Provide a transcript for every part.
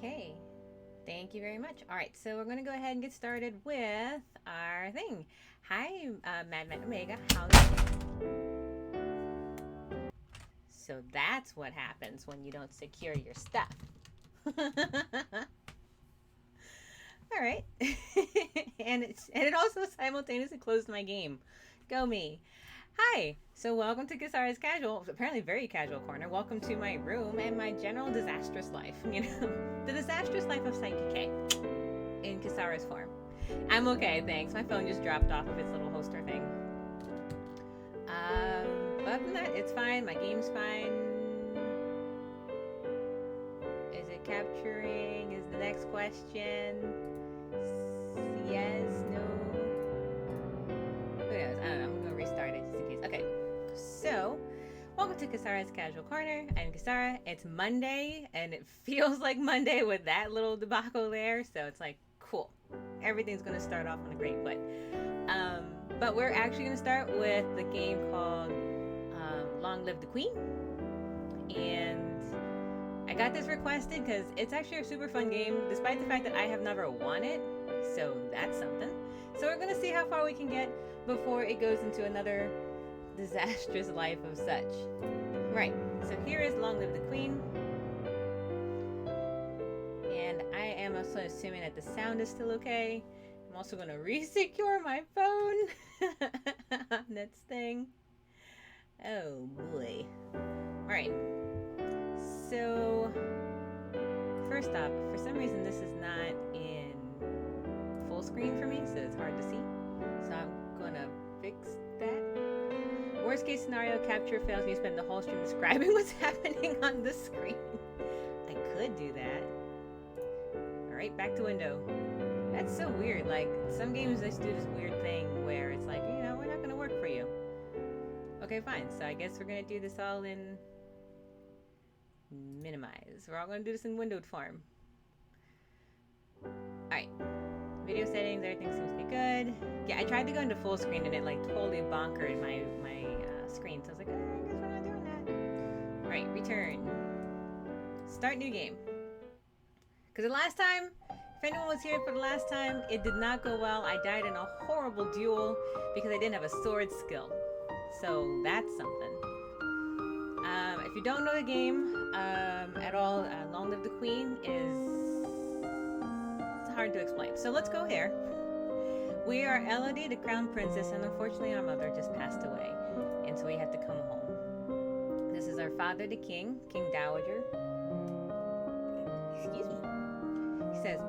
Okay. Thank you very much. All right, so we're going to go ahead and get started with our thing. Hi, Mad Matt Omega. How's it? So that's what happens when you don't secure your stuff. All right. And it also simultaneously closed my game. Go me. Hi. So welcome to Kisara's casual, apparently very casual corner. Welcome to my room and my general disastrous life. The disastrous life of Psyche K in Kisara's form. I'm okay, thanks. My phone just dropped off of its little holster thing. But other than that, it's fine. My game's fine. Is it capturing? Is the next question? Yes, no. Who knows? I don't know. I'm gonna restart it just in case. Okay. So, welcome to Kisara's Casual Corner. I'm Kisara. It's Monday, and it feels like Monday with that little debacle there. So it's like, cool. Everything's gonna start off on a great foot. But we're actually gonna start with the game called Long Live the Queen. And I got this requested because it's actually a super fun game, despite the fact that I have never won it. So that's something. So we're gonna see how far we can get before it goes into another disastrous life of such. Right. So here is Long Live the Queen. And I am also assuming that the sound is still okay. I'm also gonna re-secure my phone on that thing. Oh boy. Alright. So first off, for some reason this is not in full screen for me, so it's hard to see. So I'm gonna fix that. Worst case scenario, capture fails and you spend the whole stream describing what's happening on the screen. I could do that. Alright, back to window. That's so weird. Like, some games just do this weird thing where it's like, we're not gonna work for you. Okay, fine. So I guess we're gonna do this all in minimize. We're all gonna do this in windowed form. Alright. Video settings, everything seems to be good. Yeah, I tried to go into full screen and it like totally bonkered my screen. So I was like, I guess we're not doing that. Alright, return. Start new game. Because the last time, if anyone was here for the last time, it did not go well. I died in a horrible duel because I didn't have a sword skill. So that's something. If you don't know the game at all, Long Live the Queen is hard to explain. So let's go here. We are Elodie, the crown princess, and unfortunately our mother just passed away. And so we have to come home. This is our father, the king, King Dowager. Excuse me. He says,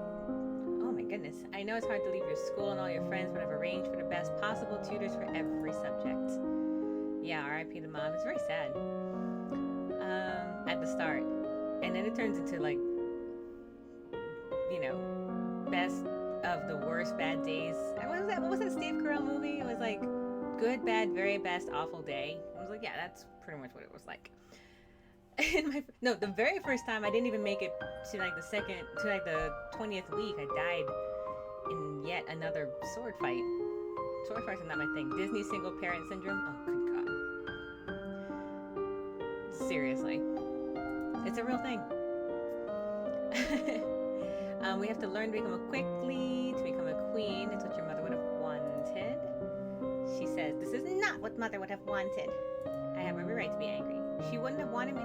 oh my goodness, I know it's hard to leave your school and all your friends, but I've arranged for the best possible tutors for every subject. Yeah, R.I.P. the mom. It's very sad. At the start. And then it turns into like, best of the worst bad days. What was that Steve Carell movie? It was like good, bad, very best, awful day. I was like, yeah, that's pretty much what it was like. The very first time I didn't even make it to like the 20th week. I died in yet another sword fight. Sword fights are not my thing. Disney single parent syndrome. Oh, good God. Seriously. It's a real thing. We have to learn to become a queen. It's what your mother would have wanted. She says, this is not what mother would have wanted. I have every right to be angry. She wouldn't have wanted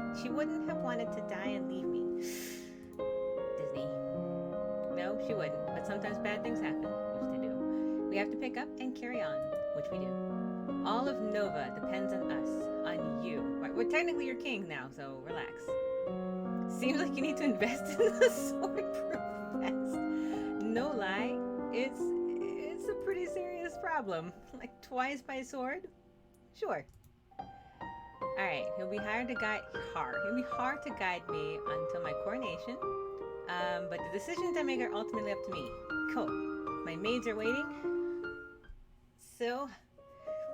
to die and leave me. Disney. No, she wouldn't. But sometimes bad things happen, which they do. We have to pick up and carry on, which we do. All of Nova depends on us, on you. Right, we're technically your king now, so relax. Seems like you need to invest in the sword-proof vest. No lie, it's a pretty serious problem. Like twice by sword? Sure. Alright, he'll be hard to guide me until my coronation. But the decisions I make are ultimately up to me. Cool. My maids are waiting. So,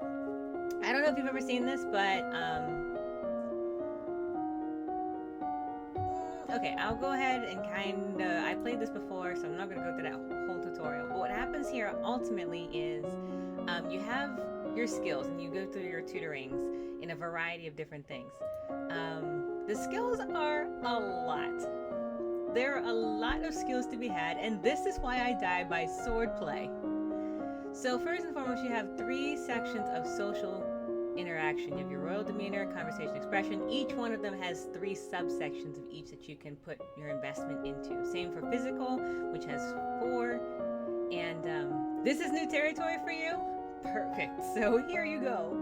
I don't know if you've ever seen this, but okay, I'll go ahead and I played this before, so I'm not going to go through that whole tutorial. But what happens here ultimately is you have your skills and you go through your tutorings in a variety of different things. The skills are a lot. there are a lot of skills to be had, and this is why I die by swordplay. So first and foremost, you have 3 sections of social interaction. You have your royal demeanor, conversation, expression. Each one of them has 3 subsections of each that you can put your investment into. Same for physical, which has 4. And this is new territory for you? Perfect. So here you go.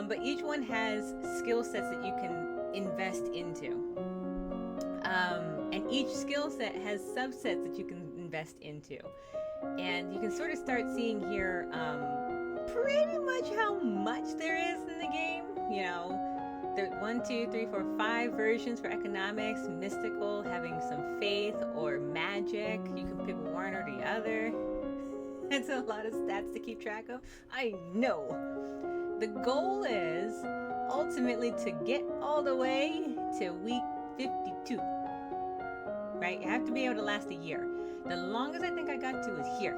But each one has skill sets that you can invest into. And each skill set has subsets that you can invest into. And you can sort of start seeing here pretty much how much there is in the game. You know, there's 1, 2, 3, 4, 5 versions for economics, mystical, having some faith, or magic. You can pick one or the other. It's a lot of stats to keep track of. I know. The goal is ultimately to get all the way to week 52. Right? You have to be able to last a year. The longest I think I got to is here.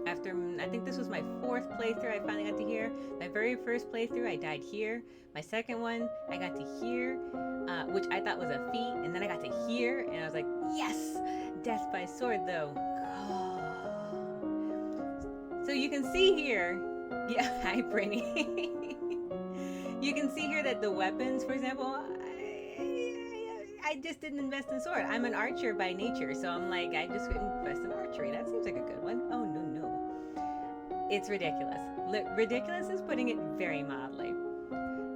After, I think this was my 4th playthrough, I finally got to here. My very first playthrough, I died here. My second one, I got to here, which I thought was a feat. And then I got to here, and I was like, yes! Death by sword, though. Oh. So you can see here, yeah, hi, Brainy. You can see here that the weapons, for example, I just didn't invest in sword. I'm an archer by nature, so I'm like, I just couldn't invest in archery. That seems like a good one. Oh, no. It's ridiculous. Ridiculous is putting it very mildly.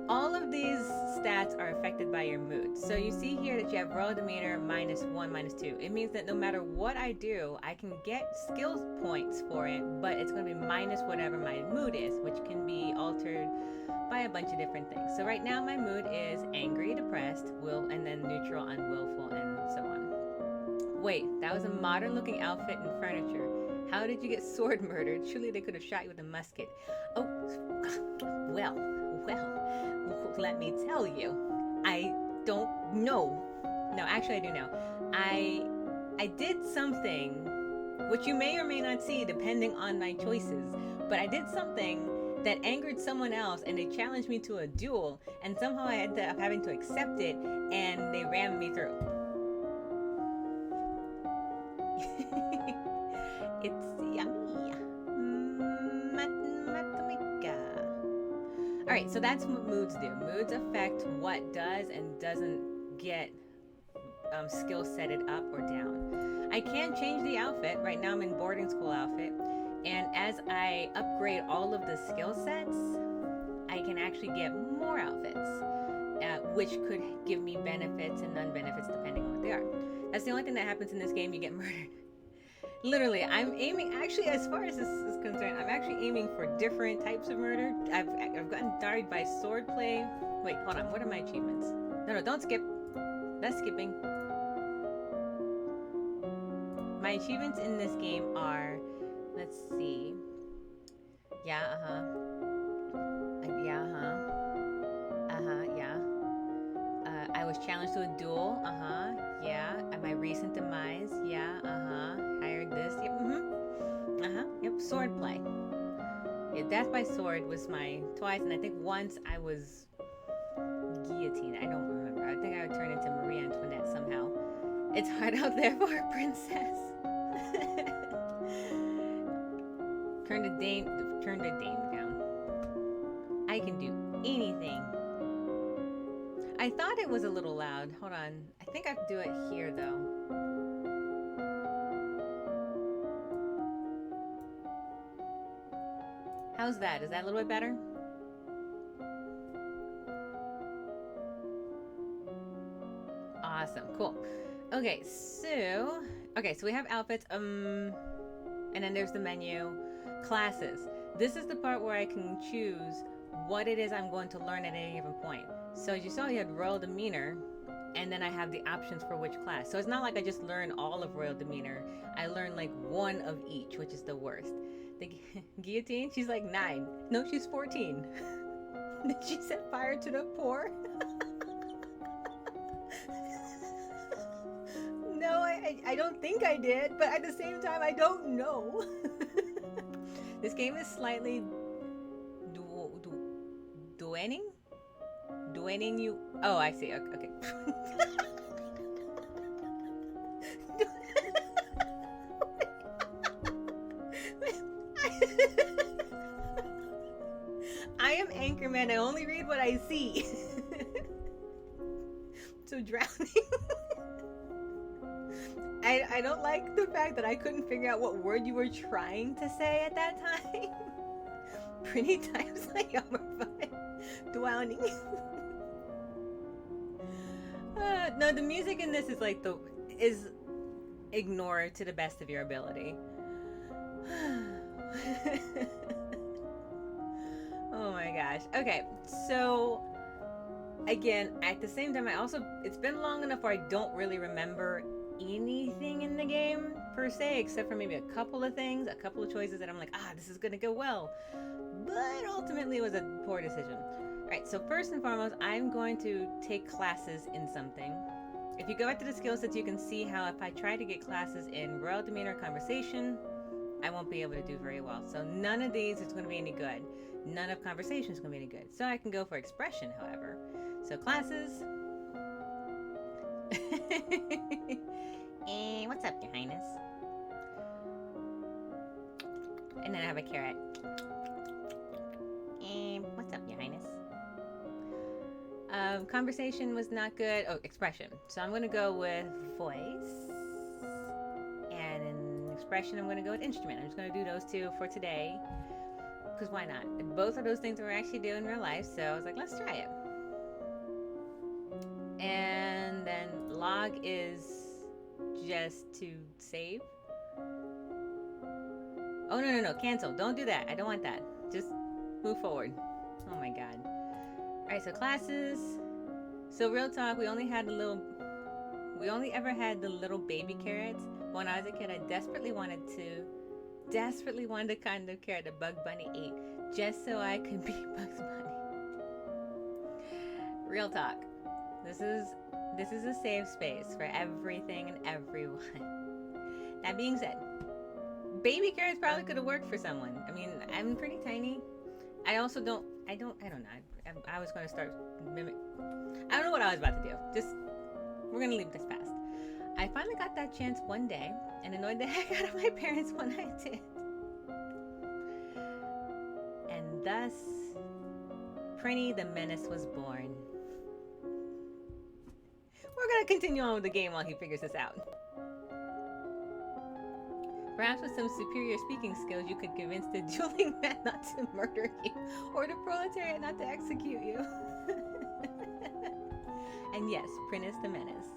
All of these stats are affected by your mood. So you see here that you have royal demeanor -1, -2. It means that no matter what I do, I can get skill points for it, but it's going to be minus whatever my mood is, which can be altered by a bunch of different things. So right now my mood is angry, depressed, and then neutral, unwillful, and so on. Wait, that was a modern looking outfit and furniture. How did you get sword murdered? Surely they could have shot you with a musket. Oh, well, let me tell you. I don't know. No, actually I do know. I did something, which you may or may not see depending on my choices, but I did something that angered someone else, and they challenged me to a duel, and somehow I ended up having to accept it, and they rammed me through. It's yummy. Mathematica. Alright, so that's what moods do. Moods affect what does and doesn't get skill setted up or down. I can change the outfit. Right now I'm in boarding school outfit. And as I upgrade all of the skill sets, I can actually get more outfits, which could give me benefits and non-benefits depending on what they are. That's the only thing that happens in this game. You get murdered. Literally, I'm aiming, actually, as far as this is concerned, I'm actually aiming for different types of murder. I've gotten died by swordplay. Wait, hold on. What are my achievements? No, don't skip. That's skipping. My achievements in this game are, let's see. Yeah, I was challenged to a duel. Yeah. At my recent demise. Yeah, hired this. Yep, yep, swordplay. Yeah, death by sword was my twice, and I think once I was guillotined. I don't remember. I think I would turn into Marie Antoinette somehow. It's hard out there for a princess. Turn the dame down. I can do anything. I thought it was a little loud. Hold on. I think I have to do it here though. How's that? Is that a little bit better? Awesome. Cool. Okay, so we have outfits. And then there's the menu. Classes. This is the part where I can choose what it is I'm going to learn at any given point. So as you saw, you had royal demeanor, and then I have the options for which class. So it's not like I just learn all of royal demeanor. I learn like one of each, which is the worst. The guillotine, she's like 9. No, she's 14. Did she set fire to the poor? No, I don't think I did, but at the same time, I don't know. This game is slightly dueling you. Oh, I see. Okay. I am Anchorman. I only read what I see. So drowning. I don't like the fact that I couldn't figure out what word you were trying to say at that time. Pretty times like drowning. No, the music in this is like is ignored to the best of your ability. Oh my gosh. Okay, so again, at the same time, it's been long enough where I don't really remember anything in the game per se, except for maybe a couple of things, a couple of choices that I'm like, this is gonna go well. But ultimately it was a poor decision. Alright, so first and foremost, I'm going to take classes in something. If you go back to the skill sets, you can see how if I try to get classes in Royal Demeanor Conversation, I won't be able to do very well. So none of these is going to be any good. None of Conversation is going to be any good. So I can go for Expression, however. So classes. And what's up, Your Highness? And then I have a carrot. And what's up, Your Highness? Conversation was not good. Oh, Expression. So I'm going to go with Voice. And in Expression, I'm going to go with Instrument. I'm just going to do those two for today. Because why not? Both of those things we're actually doing in real life. So I was like, let's try it. And then Log is just to save. Oh, no. Cancel. Don't do that. I don't want that. Just move forward. Oh my god. Alright, so classes. So real talk, we only ever had the little baby carrots. When I was a kid, I desperately wanted the kind of carrot that Bug Bunny ate, just so I could be Bugs Bunny. Real talk. This is a safe space for everything and everyone. That being said, baby carrots probably could have worked for someone. I mean, I'm pretty tiny. I also don't know. I was going to start mimic. I don't know what I was about to do. We're going to leave this past. I finally got that chance one day and annoyed the heck out of my parents when I did. And thus, Prinny the Menace was born. We're going to continue on with the game while he figures this out. Perhaps with some superior speaking skills, you could convince the dueling man not to murder you, or the proletariat not to execute you. And yes, Prince the Menace.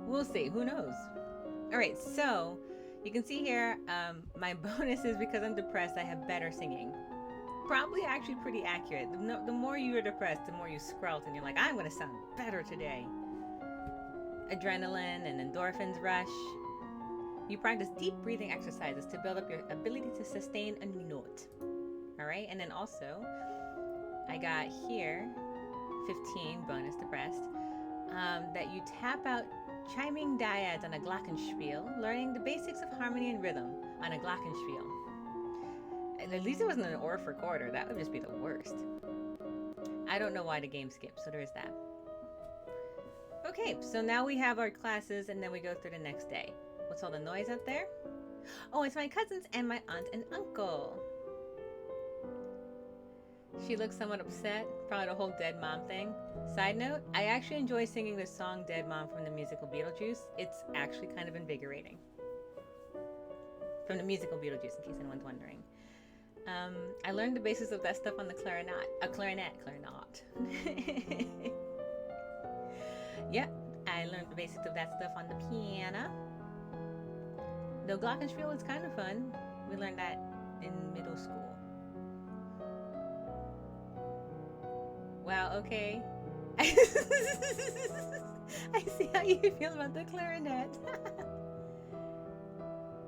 We'll see, who knows? Alright, so, you can see here, my bonus is because I'm depressed, I have better singing. Probably actually pretty accurate. The more you're depressed, the more you sprout, and you're like, I'm gonna sound better today. Adrenaline and endorphins rush. You practice deep breathing exercises to build up your ability to sustain a note. Alright, and then also, I got here, 15, bonus depressed, that you tap out chiming dyads on a glockenspiel, learning the basics of harmony and rhythm on a glockenspiel. And at least it wasn't an Orff recorder, that would just be the worst. I don't know why the game skipped, so there is that. Okay, so now we have our classes and then we go through the next day. What's all the noise up there? Oh, it's my cousins and my aunt and uncle. She looks somewhat upset, probably the whole dead mom thing. Side note, I actually enjoy singing the song Dead Mom from the musical Beetlejuice. It's actually kind of invigorating. From the musical Beetlejuice, in case anyone's wondering. I learned the basis of that stuff on the clarinet. Yep, I learned the basics of that stuff on the piano. The glockenspiel is kind of fun. We learned that in middle school. Wow, okay. I see how you feel about the clarinet.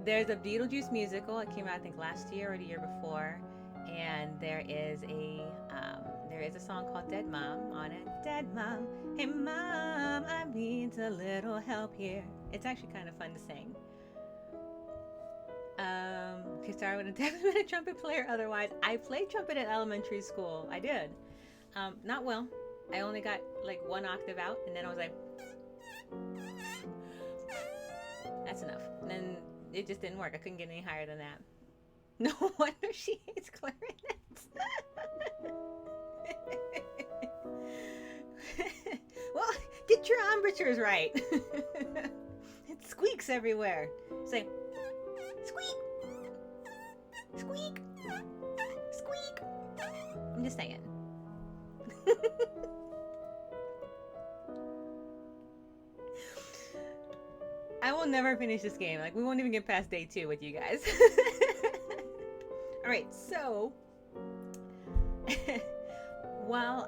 There's a Beetlejuice musical. It came out, I think, last year or the year before. And there is a song called Dead Mom on it. Dead Mom, hey Mom, I need a little help here. It's actually kind of fun to sing. Okay, sorry, I would have definitely been a trumpet player otherwise. I played trumpet at elementary school. I did. Not well. I only got like one octave out, and then I was like, that's enough. And then it just didn't work. I couldn't get any higher than that. No wonder she hates clarinets. Well, get your embouchures right. It squeaks everywhere. Say, squeak, squeak, squeak. I'm just saying. I will never finish this game. Like, we won't even get past day 2 with you guys. All right, so while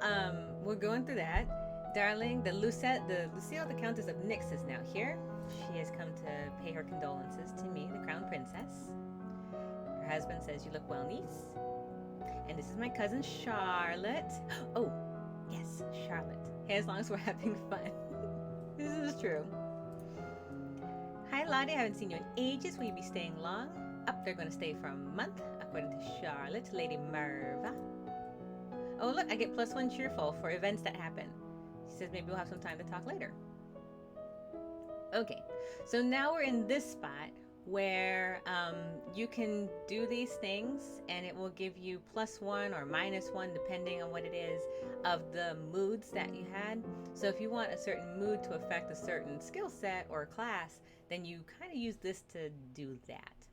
we're going through that, darling, the Lucille, the Countess of Nyx, is now here. She has come to pay her condolences to me, the Crown Princess. Her husband says, "You look well, niece." And this is my cousin Charlotte. Oh, yes, Charlotte. Hey, as long as we're having fun. This is true. Hi, Lottie. I haven't seen you in ages. Will you be staying long? Up, they're going to stay for a month, according to Charlotte, Lady Merva. Oh, look, I get +1 cheerful for events that happen. She says maybe we'll have some time to talk later. Okay, so now we're in this spot where you can do these things and it will give you +1 or -1 depending on what it is of the moods that you had. So if you want a certain mood to affect a certain skill set or class, then you kind of use this to do that.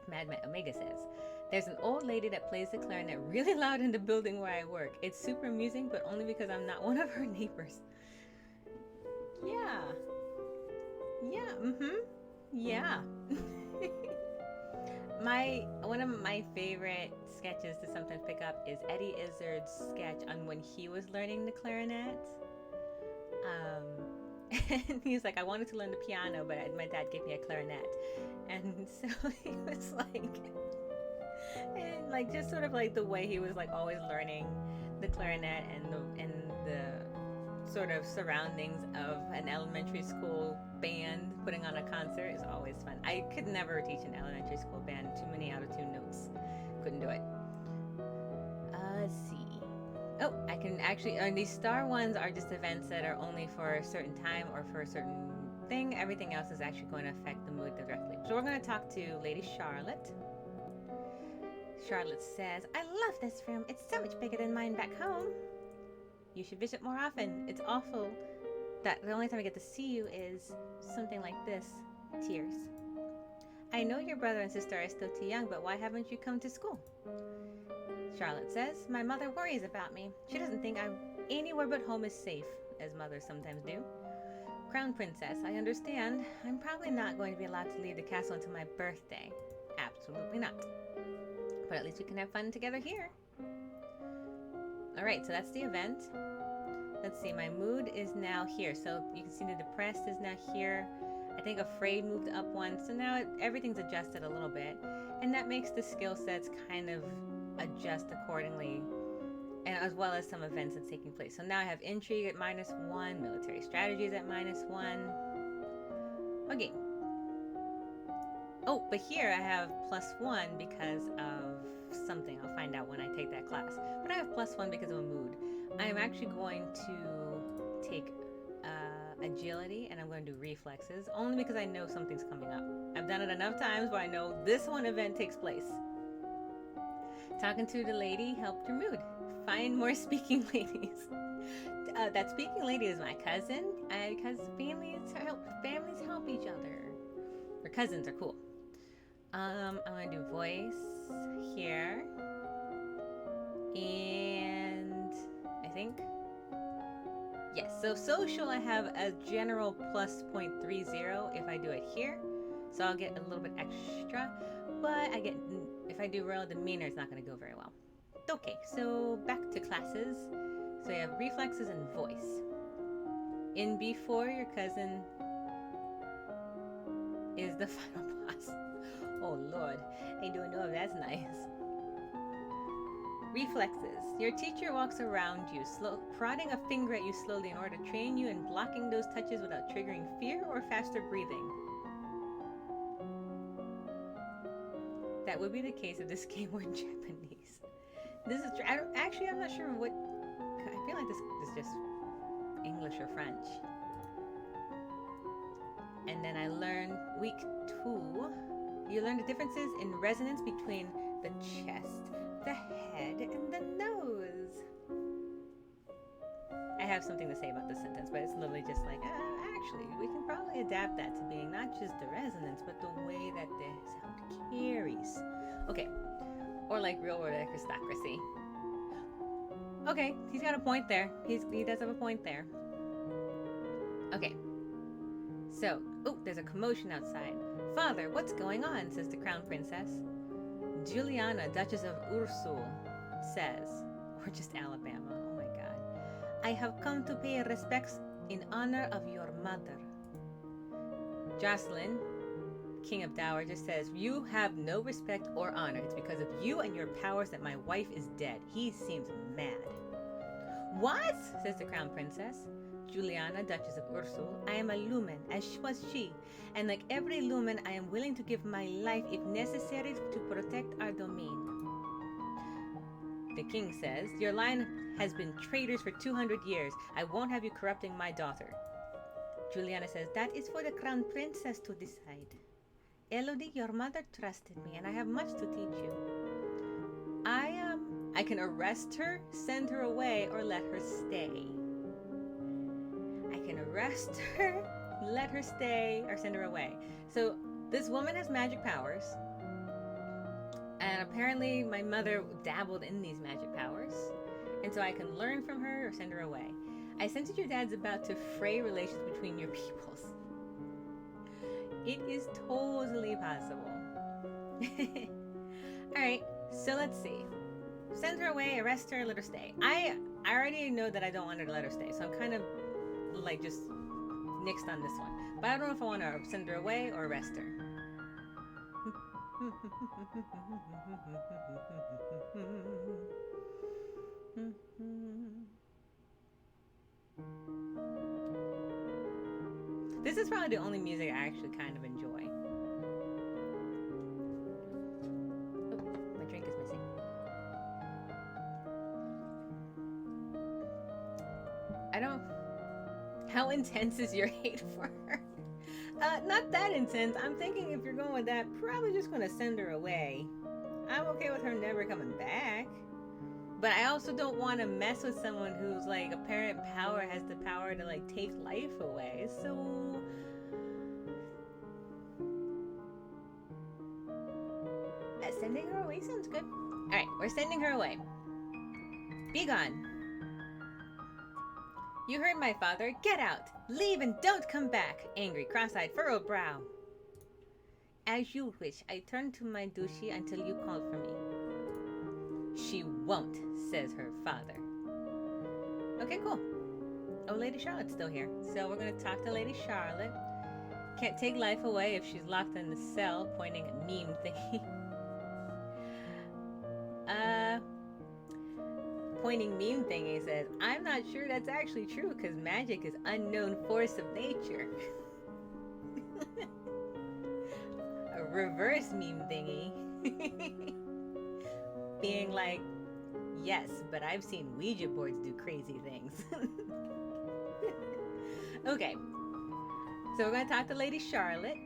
Mad Omega says, "There's an old lady that plays the clarinet really loud in the building where I work. It's super amusing, but only because I'm not one of her neighbors." Yeah. Yeah, yeah. One of my favorite sketches to sometimes pick up is Eddie Izzard's sketch on when he was learning the clarinet. And he's like, "I wanted to learn the piano, but my dad gave me a clarinet." And so he was like, and like just sort of like the way he was like always learning the clarinet and the sort of surroundings of an elementary school band putting on a concert is always fun. I could never teach an elementary school band. Too many out-of-tune notes. Couldn't do it. Let's see. Oh, I can actually, these star ones are just events that are only for a certain time or for a certain thing. Everything else is actually going to affect the mood directly. So we're going to talk to Lady Charlotte. Charlotte says, "I love this room. It's so much bigger than mine back home. You should visit more often. It's awful that the only time I get to see you is something like this. Tears. I know your brother and sister are still too young, but why haven't you come to school?" Charlotte says, "My mother worries about me. She doesn't think I'm anywhere but home is safe, as mothers sometimes do." Crown Princess, I understand. I'm probably not going to be allowed to leave the castle until my birthday. Absolutely not. But at least we can have fun together here. Alright, so that's the event. Let's see, my mood is now here. So you can see the depressed is now here. I think afraid moved up one. So now everything's adjusted a little bit. And that makes the skill sets kind of adjust accordingly, and as well as some events that's taking place. So now I have intrigue at -1, military strategies at -1. Okay. Oh, but here I have +1 because of something. I'll find out when I take that class. But I have +1 because of a mood. I am actually going to take agility, and I'm going to do reflexes, only because I know something's coming up. I've done it enough times where I know this one event takes place. Talking to the lady helped your mood. Find more speaking ladies. That speaking lady is my cousin, because families help each other. Or cousins are cool. I'm gonna do voice here, and I think yes. So social, I have a general +0.30 if I do it here, so I'll get a little bit extra. But I get, if I do royal demeanor, it's not going to go very well. Okay, so back to classes. So you have reflexes and voice. In B4, your cousin is the final boss. Oh Lord, I don't know if that's nice. Reflexes. Your teacher walks around you, prodding a finger at you slowly in order to train you in blocking those touches without triggering fear or faster breathing. That would be the case if this game were in Japanese. This is I'm not sure what. I feel like this is just English or French. And then I learned week 2 You learn the differences in resonance between the chest, the head, and the nose. I have something to say about this sentence, but it's literally just like, actually, we can probably adapt that to being not just the resonance, but the way that the sound carries. Okay, or like real world aristocracy. Okay, he's got a point there. He does have a point there. Okay, so, there's a commotion outside. Father, what's going on? Says the crown princess. Juliana, Duchess of Ursul, says, or just Alabama, oh my god. I have come to pay respects in honor of your mother. Jocelyn, King of Dowager, says, you have no respect or honor. It's because of you and your powers that my wife is dead. He seems mad. What? Says the crown princess. Juliana, Duchess of Ursul, I am a lumen, as was she, and like every lumen, I am willing to give my life if necessary to protect our domain. The king says, your line has been traitors for 200 years. I won't have you corrupting my daughter. Juliana says, that is for the crown princess to decide. Elodie, your mother trusted me, and I have much to teach you. I can arrest her, send her away, or let her stay. I can arrest her, let her stay, or send her away. So this woman has magic powers. And apparently my mother dabbled in these magic powers. And so I can learn from her or send her away. I sense that your dad's about to fray relations between your peoples. It is totally possible. Alright, so let's see. Send her away, arrest her, let her stay. I already know that I don't want her to let her stay. So I'm kind of like just nixed on this one. But I don't know if I want to send her away or arrest her. This is probably the only music I actually kind of enjoy. Oh, my drink is missing. I don't... How intense is your hate for her? Not that intense. I'm thinking if you're going with that, probably just going to send her away. I'm okay with her never coming back. But I also don't want to mess with someone who's like apparent power has the power to like take life away. So sending her away sounds good. Alright, we're sending her away. Be gone. You heard my father. Get out. Leave and don't come back. Angry, cross-eyed, furrowed brow. As you wish. I turned to my duchy until you called for me. She won't, says her father. Okay, cool. Oh, Lady Charlotte's still here. So we're going to talk to Lady Charlotte. Can't take life away if she's locked in the cell, pointing at meme thingy. Pointing meme thingy says, I'm not sure that's actually true because magic is unknown force of nature. A reverse meme thingy. Being like, yes, but I've seen Ouija boards do crazy things. Okay, so we're going to talk to Lady Charlotte.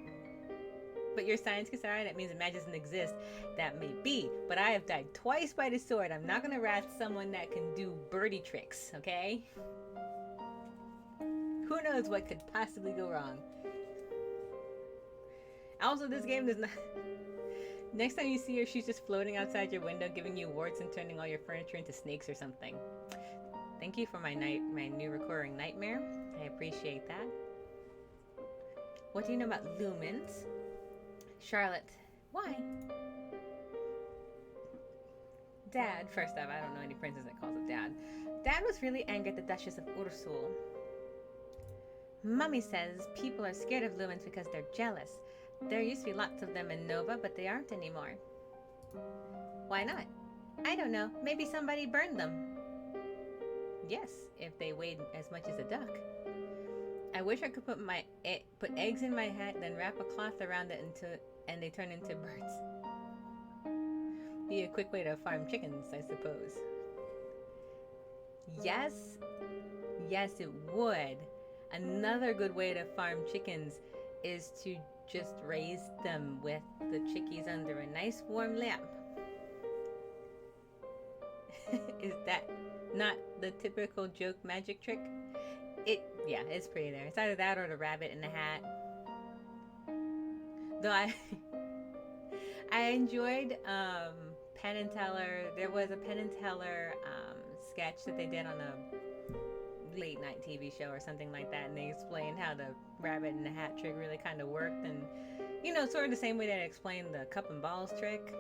But your science can say that means that magic doesn't exist. That may be, but I have died twice by the sword. I'm not going to wrath someone that can do birdie tricks, okay? Who knows what could possibly go wrong? Also, this game does not... Next time you see her, she's just floating outside your window, giving you warts and turning all your furniture into snakes or something. Thank you for my new recurring nightmare. I appreciate that. What do you know about lumens? Charlotte, why? Dad, first off, I don't know any princess that calls it Dad. Dad was really angry at the Duchess of Ursul. Mummy says people are scared of lumens because they're jealous. There used to be lots of them in Nova, but they aren't anymore. Why not? I don't know. Maybe somebody burned them. Yes, if they weighed as much as a duck. I wish I could put eggs in my hat, then wrap a cloth around it and they turn into birds. Be a quick way to farm chickens, I suppose. Yes, it would. Another good way to farm chickens is to just raised them with the chickies under a nice warm lamp. Is that not the typical joke magic trick? Yeah, it's pretty there. It's either that or the rabbit in the hat. Though I enjoyed Penn and Teller. There was a Penn and Teller sketch that they did on a late night TV show or something like that, and they explained how the rabbit in the hat trick really kind of worked, and sort of the same way they explained the cup and balls trick.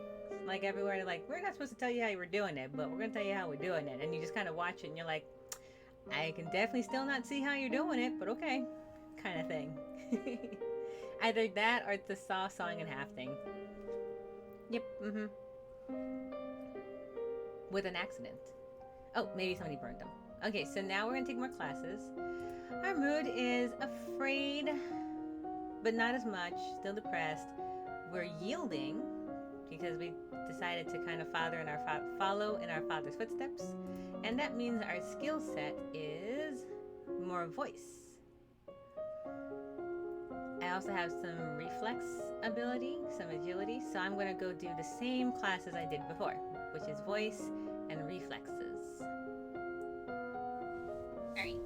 Like everywhere, they're like, we're not supposed to tell you how you were doing it, but we're gonna tell you how we're doing it, and you just kind of watch it, and you're like, I can definitely still not see how you're doing it, but okay, kind of thing. Either that or the sawing in half thing. Yep, with an accident. Oh, maybe somebody burned them. Okay, so now we're gonna take more classes. Our mood is afraid, but not as much, still depressed. We're yielding because we decided to kind of follow in our father's footsteps, and that means our skill set is more voice. I also have some reflex ability, some agility, so I'm going to go do the same classes I did before, which is voice and reflexes. Alright.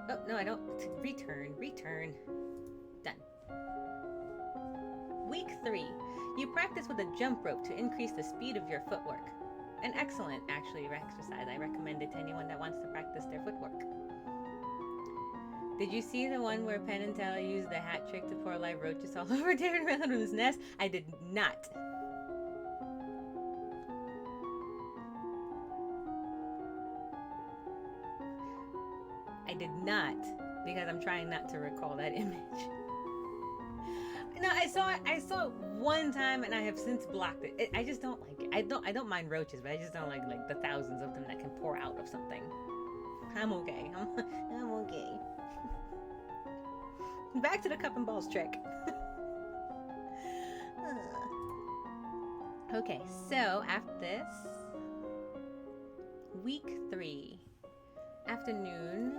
Oh, no, I don't. Return. Done. Week 3. You practice with a jump rope to increase the speed of your footwork. An excellent, actually, exercise. I recommend it to anyone that wants to practice their footwork. Did you see the one where Penn and Teller used the hat trick to pour live roaches all over David Randall's nest? I did not. I did not, because I'm trying not to recall that image. No, I saw it one time, and I have since blocked it. I just don't like it. I don't mind roaches, but I just don't like the thousands of them that can pour out of something. I'm okay. I'm okay. Back to the cup and balls trick. Okay, so after this, week 3, afternoon.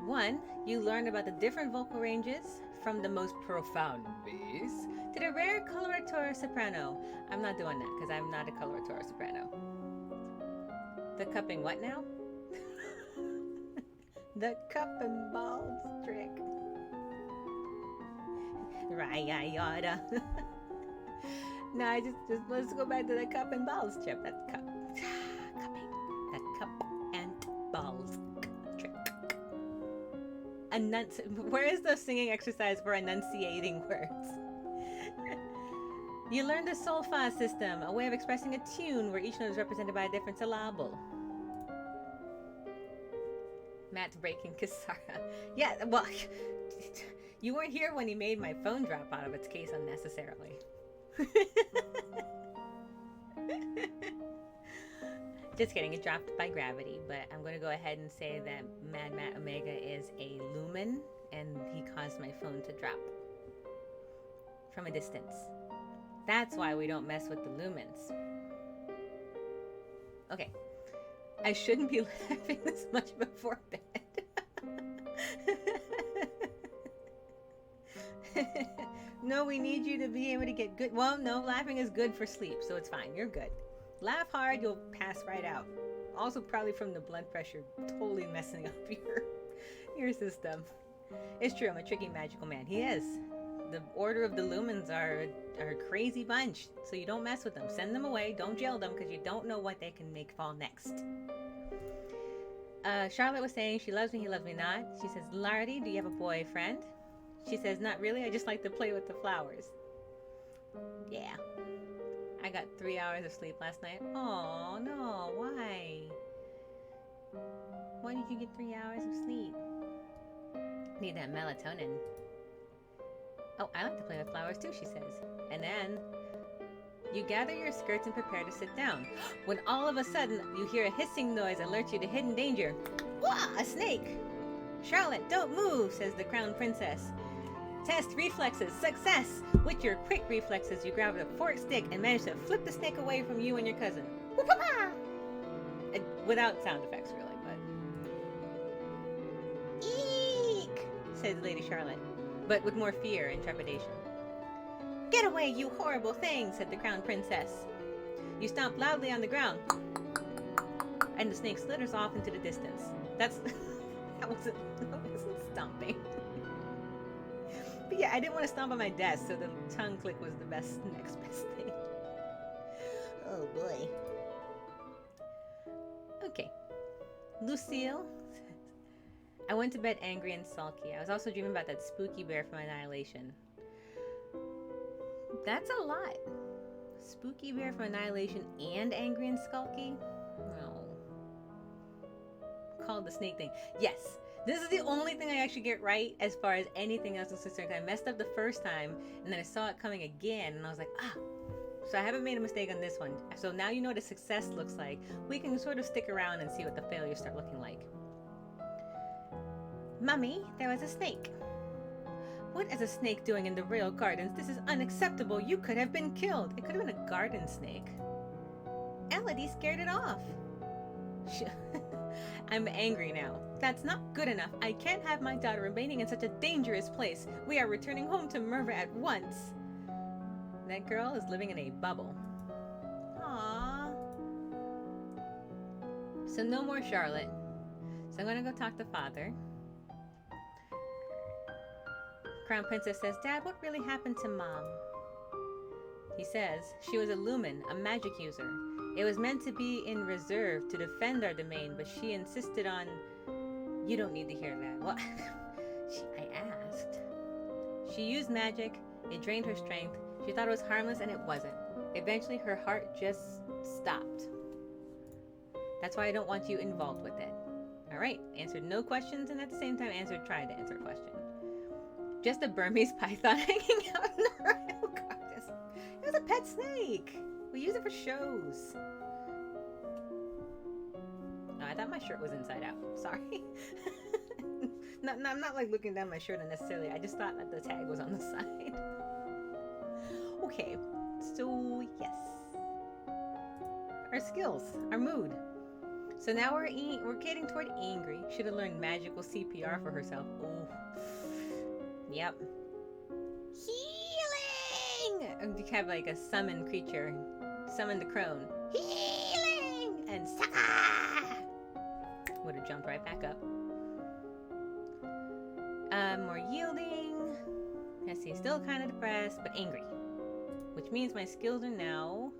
1, you learn about the different vocal ranges from the most profound bass to the rare coloratura soprano. I'm not doing that because I'm not a coloratura soprano. The cupping what now? The cup and balls trick. Rayada. No, I just let's go back to the cup and balls trick. That's cupping. That cup and balls trick. Where is the singing exercise for enunciating words? You learn the solfa system, a way of expressing a tune where each note is represented by a different syllable. Matt's breaking Kasara. Yeah, well, you weren't here when he made my phone drop out of its case unnecessarily. Just kidding, it dropped by gravity, but I'm going to go ahead and say that Mad Matt Omega is a lumen, and he caused my phone to drop from a distance. That's why we don't mess with the lumens. Okay. I shouldn't be laughing this much before bed. No, we need you to be able to get good. Well, no, laughing is good for sleep, so it's fine. You're good. Laugh hard, you'll pass right out. Also, probably from the blood pressure totally messing up your system. It's true, I'm a tricky magical man. He is. The Order of the Lumens are a crazy bunch, so you don't mess with them. Send them away. Don't jail them, because you don't know what they can make fall next. Charlotte was saying she loves me, he loves me not. She says, Lardy, do you have a boyfriend? She says, not really. I just like to play with the flowers. Yeah. I got 3 hours of sleep last night. Oh, no. Why? Why did you get 3 hours of sleep? Need that melatonin. Oh, I like to play with flowers too, she says. And then you gather your skirts and prepare to sit down. When all of a sudden you hear a hissing noise alerts you to hidden danger. Wah! A snake! Charlotte, don't move, says the crown princess. Test reflexes. Success! With your quick reflexes, you grab a forked stick and manage to flip the snake away from you and your cousin. Without sound effects, really, but... Eek! said Lady Charlotte, but with more fear and trepidation. Get away, you horrible thing, said the Crown Princess. You stomp loudly on the ground, and the snake slithers off into the distance. that wasn't stomping. But yeah, I didn't want to stomp on my desk, so the tongue click was the next best thing. Oh boy. Okay. Lucille says, I went to bed angry and sulky. I was also dreaming about that spooky bear from Annihilation. That's a lot. Spooky bear from Annihilation and angry and skulky? No. Called the snake thing. Yes. This is the only thing I actually get right as far as anything else is concerned. I messed up the first time, and then I saw it coming again, and I was like, So I haven't made a mistake on this one. So now you know what a success looks like. We can sort of stick around and see what the failures start looking like. Mummy, there was a snake. What is a snake doing in the royal gardens? This is unacceptable. You could have been killed. It could have been a garden snake. Elodie scared it off. I'm angry now. That's not good enough. I can't have my daughter remaining in such a dangerous place. We are returning home to Merva at once. That girl is living in a bubble. Aww. So no more Charlotte. So I'm gonna go talk to Father. Crown Princess says, Dad, what really happened to Mom? He says, she was a lumen, a magic user. It was meant to be in reserve to defend our domain, but she insisted on... You don't need to hear that. Well, I asked. She used magic. It drained her strength. She thought it was harmless, and it wasn't. Eventually, her heart just stopped. That's why I don't want you involved with it. All right. Answered no questions, and at the same time tried to answer a question. Just a Burmese python hanging out in the royal gardens. It was a pet snake. We use it for shows. No, I thought my shirt was inside out. Sorry. No, I'm not like looking down my shirt unnecessarily. I just thought that the tag was on the side. Okay, so yes. Our skills, our mood. So now we're getting toward angry. Should have learned magical CPR for herself. Oh. Yep. Healing! And you have like a summon creature. Summon the crone. Healing! And Saka! Would have jumped right back up. More yielding. Let's see, still kind of depressed, but angry. Which means my skills are now...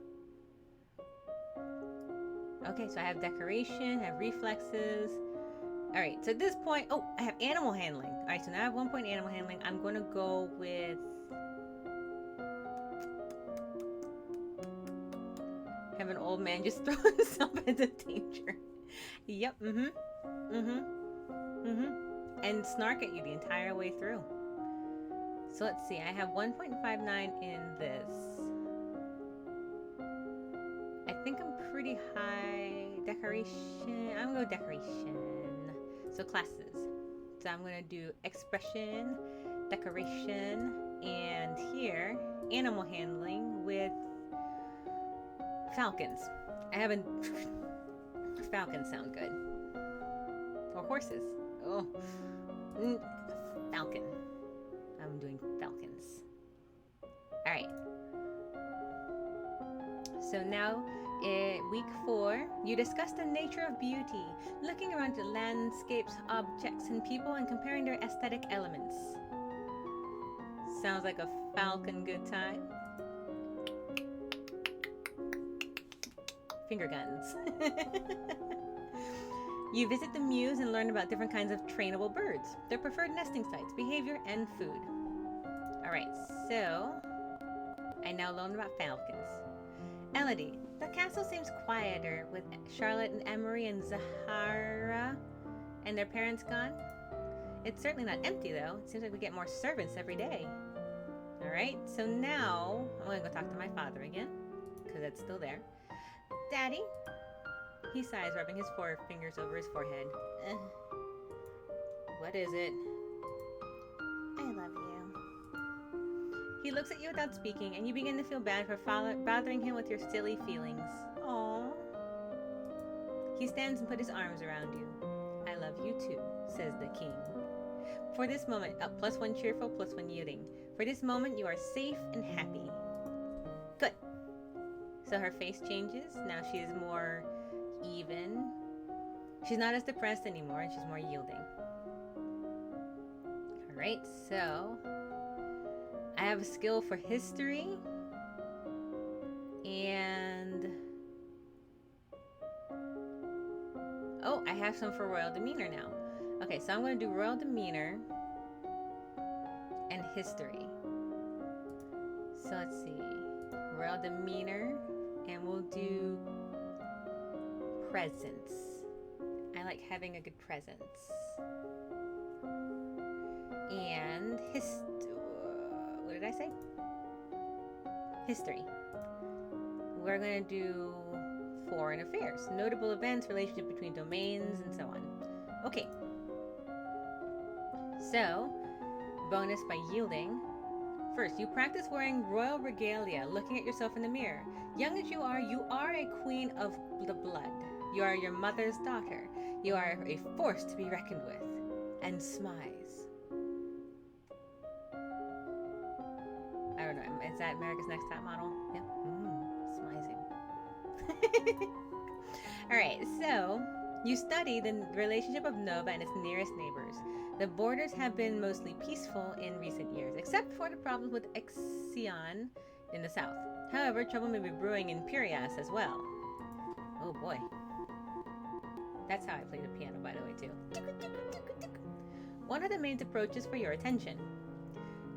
Okay, so I have decoration, I have reflexes. Alright, so at this point... Oh, I have animal handling. Alright, so now I have 1 point animal handling. I'm going to go with... Have an old man just throw himself into danger. Yep, and snark at you the entire way through. So let's see, I have 1.59 in this. I think I'm pretty high. Decoration, I'm gonna go decoration. So classes. So I'm gonna do expression, decoration, and here, animal handling with falcons. I haven't... Falcons sound good. Or horses. Oh. Falcon. I'm doing falcons. Alright. So now, week 4, you discuss the nature of beauty, looking around at landscapes, objects, and people, and comparing their aesthetic elements. Sounds like a falcon good time. Finger guns. You visit the Muse and learn about different kinds of trainable birds, their preferred nesting sites, behavior, and food. Alright, so I now learn about falcons. Elodie, the castle seems quieter with Charlotte and Emery and Zahara and their parents gone. It's certainly not empty though. It seems like we get more servants every day. Alright, so now I'm going to go talk to my father again, because it's still there. Daddy? He sighs, rubbing his fingers over his forehead. What is it? I love you. He looks at you without speaking, and you begin to feel bad for bothering him with your silly feelings. Aww. He stands and puts his arms around you. I love you too, says the king. For this moment, +1 cheerful, +1 yielding. For this moment, you are safe and happy. Good. So her face changes. Now she is more even. She's not as depressed anymore, and she's more yielding. Alright, so I have a skill for history. And oh, I have some for royal demeanor now. Okay, so I'm going to do royal demeanor and history. So let's see. Royal demeanor, and we'll do presence. I like having a good presence. And what did I say? History. We're going to do foreign affairs, notable events, relationship between domains, and so on. Okay. So, bonus by yielding. First, you practice wearing royal regalia, looking at yourself in the mirror. Young as you are a queen of the blood. You are your mother's daughter. You are a force to be reckoned with. And smize. I don't know, is that America's Next Top Model? Yep. Smizing. Alright, so you study the relationship of Nova and its nearest neighbors. The borders have been mostly peaceful in recent years, except for the problems with Exion in the south. However, trouble may be brewing in Pirias as well. Oh boy. That's how I play the piano, by the way, too. What are the main approaches for your attention?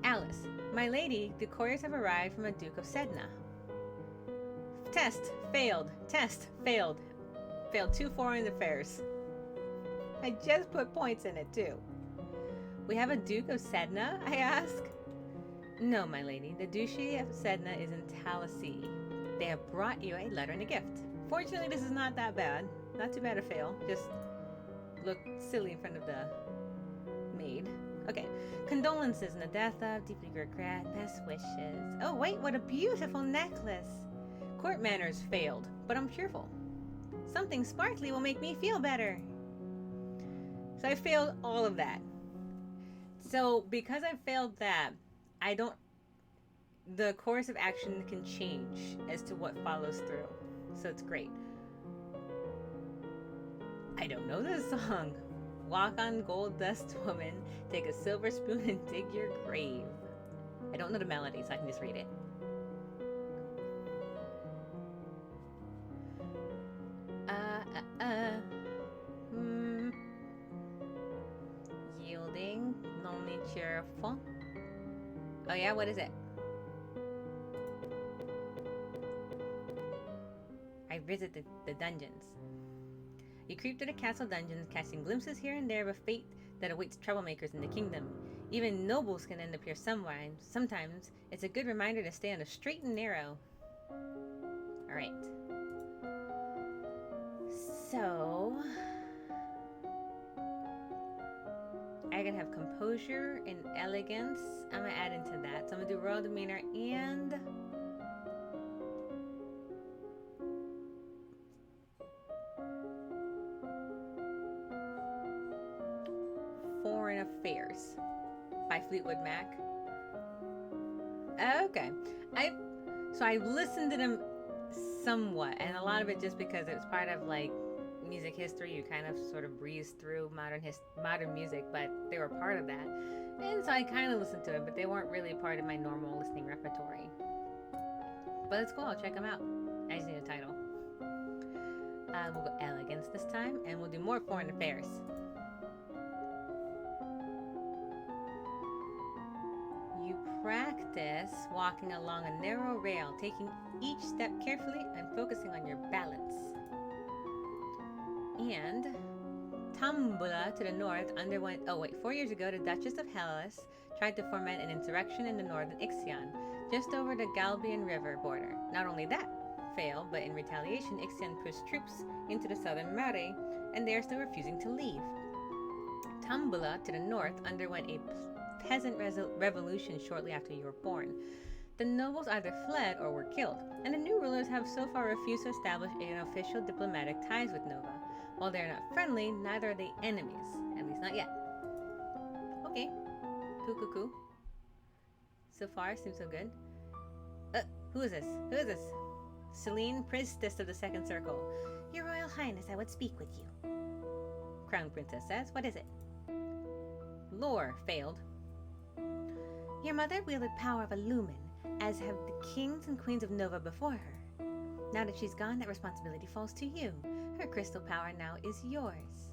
Alice, my lady, the couriers have arrived from a Duke of Sedna. Test, failed. Test, failed. Failed 2 foreign affairs. I just put points in it, too. We have a Duke of Sedna, I ask? No, my lady. The Duchy of Sedna is in Talasea. They have brought you a letter and a gift. Fortunately, this is not that bad. Not too bad a fail. Just look silly in front of the maid. Okay. Condolences in the death of, deeply regret, best wishes. Oh, wait, what a beautiful necklace. Court manners failed, but I'm cheerful. Something sparkly will make me feel better. So I failed all of that. So because I failed that, the course of action can change as to what follows through. So it's great. I don't know this song. Walk on gold dust, woman. Take a silver spoon and dig your grave. I don't know the melody, so I can just read it. Yielding, lonely, cheerful. Oh yeah, what is it? I visit the dungeons. You creep through the castle dungeons, catching glimpses here and there of a fate that awaits troublemakers in the kingdom. Even nobles can end up here somewhere, and sometimes it's a good reminder to stay on the straight and narrow. Alright. So I can have composure and elegance. I'm gonna add into that. So I'm gonna do royal demeanor and foreign affairs by Fleetwood Mac. Okay. I listened to them somewhat, and a lot of it just because it was part of like music history. You kind of sort of breeze through modern music, but they were part of that, and so I kind of listened to them, but they weren't really part of my normal listening repertory. But it's cool. I'll check them out. I just need a title. We'll go elegance this time, and we'll do more foreign affairs. You practice walking along a narrow rail, taking each step carefully and focusing on your balance. And Tambula to the north underwent... 4 years ago, the Duchess of Hellas tried to foment an insurrection in the northern Ixion, just over the Galbian River border. Not only that failed, but in retaliation, Ixion pushed troops into the southern Mare, and they are still refusing to leave. Tambula to the north underwent a peasant revolution shortly after you were born. The nobles either fled or were killed, and the new rulers have so far refused to establish an official diplomatic ties with Nova. While they are not friendly, neither are they enemies, at least not yet. Okay. Cool. So far, seems so good. Who is this? Celine, priestess of the second circle. Your Royal Highness, I would speak with you. Crown Princess says, what is it? Lore failed. Your mother wielded power of a lumen, as have the kings and queens of Nova before her. Now that she's gone, that responsibility falls to you. Her crystal power now is yours.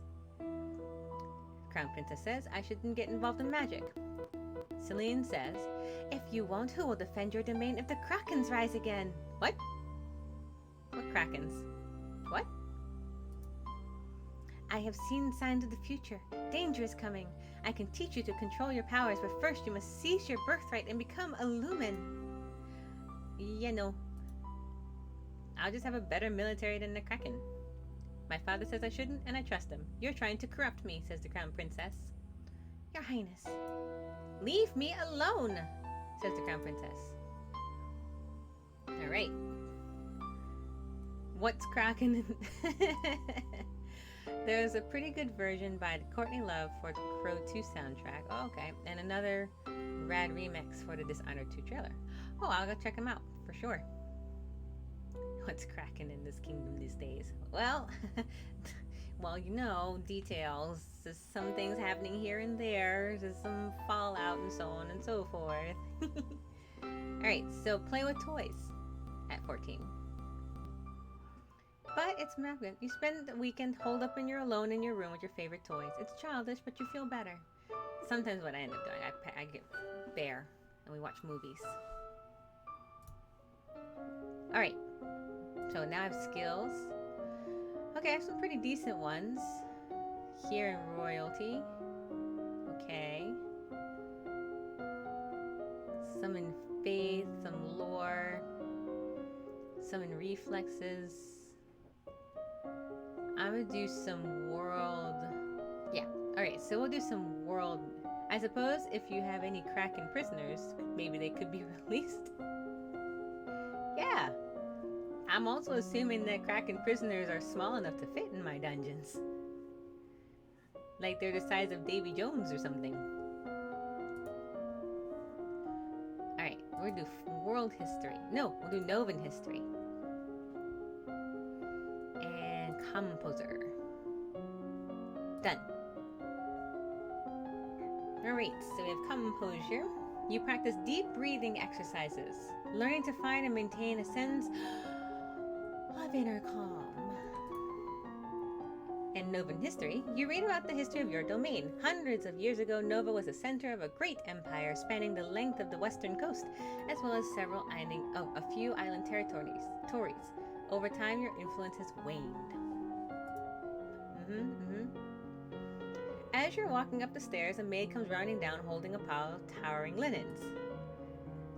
Crown Princess says, I shouldn't get involved in magic. Celine says, if you won't, who will defend your domain if the Krakens rise again? What? What Krakens? What? I have seen signs of the future. Danger is coming. I can teach you to control your powers, but first you must seize your birthright and become a lumen. Yeah, no. I'll just have a better military than the Kraken. My father says I shouldn't, and I trust him. You're trying to corrupt me, says the Crown Princess. Your Highness. Leave me alone, says the Crown Princess. Alright. What's Kraken? There's a pretty good version by Courtney Love for the Crow 2 soundtrack. Oh, okay. And another rad remix for the Dishonored 2 trailer. Oh, I'll go check them out, for sure. What's cracking in this kingdom these days? Well, well, you know, details. There's some things happening here and there. There's some fallout and so on and so forth. Alright, so play with toys at 14. But it's magnet. You spend the weekend holed up alone in your room with your favorite toys. It's childish, but you feel better. Sometimes what I end up doing, I get bare and we watch movies. Alright. So now I have skills. Okay, I have some pretty decent ones. Here in royalty. Okay. Some in faith, some lore. Some in reflexes. I'm gonna do some world. Yeah. Alright, so we'll do some world. I suppose if you have any Kraken prisoners, maybe they could be released. Yeah. I'm also assuming that Kraken prisoners are small enough to fit in my dungeons. Like they're the size of Davy Jones or something. Alright, we'll do world history. No, we'll do Novan history. And composer. Done. Alright, so we have composure. You practice deep breathing exercises, learning to find and maintain a sense of inner calm. In Novan history, you read about the history of your domain. Hundreds of years ago, Nova was the center of a great empire spanning the length of the western coast, as well as a few island territories. Over time, your influence has waned. As you're walking up the stairs, a maid comes running down holding a pile of towering linens.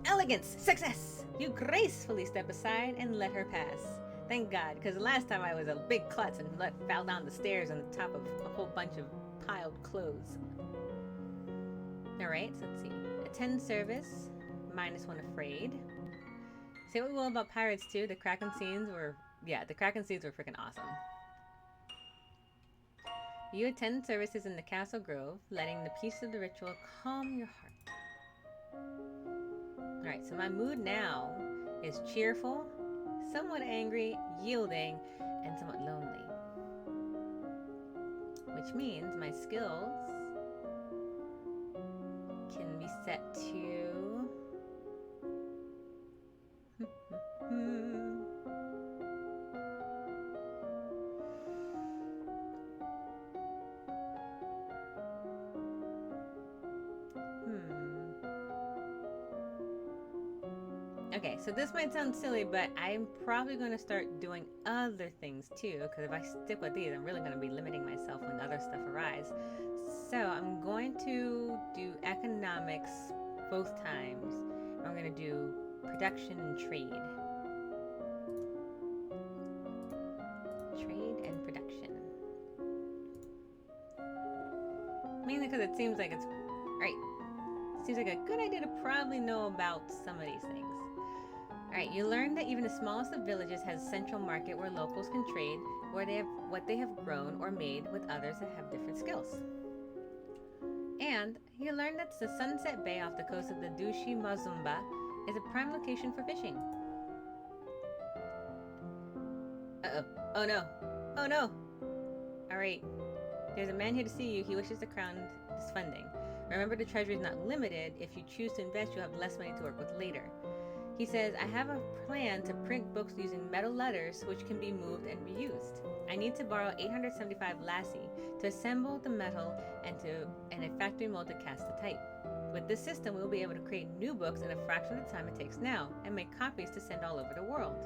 Elegance! Success! You gracefully step aside and let her pass. Thank God, because the last time I was a big klutz and fell down the stairs on top of a whole bunch of piled clothes. Alright, so let's see. Attend service, -1 afraid. Say what we will about Pirates 2, the Kraken scenes were freaking awesome. You attend services in the Castle Grove, letting the peace of the ritual calm your heart. Alright, so my mood now is cheerful, somewhat angry, yielding, and somewhat lonely. Which means my skills can be set to... Okay, so this might sound silly, but I'm probably going to start doing other things too, because if I stick with these, I'm really going to be limiting myself when other stuff arrives. So I'm going to do economics both times. I'm going to do production and trade. Trade and production. Mainly because it seems like it's... Right. It seems like a good idea to probably know about some of these things. Alright, you learn that even the smallest of villages has a central market where locals can trade what they have grown or made with others that have different skills. And he learned that the Sunset Bay off the coast of the Dushi Mazumba is a prime location for fishing. Uh-oh. Oh no. Oh no! Alright. There's a man here to see you. He wishes the crown is funding. Remember, the treasury is not limited. If you choose to invest, you'll have less money to work with later. He says, I have a plan to print books using metal letters which can be moved and reused. I need to borrow 875 lassie to assemble the metal and a factory mold to cast the type. With this system, we will be able to create new books in a fraction of the time it takes now and make copies to send all over the world.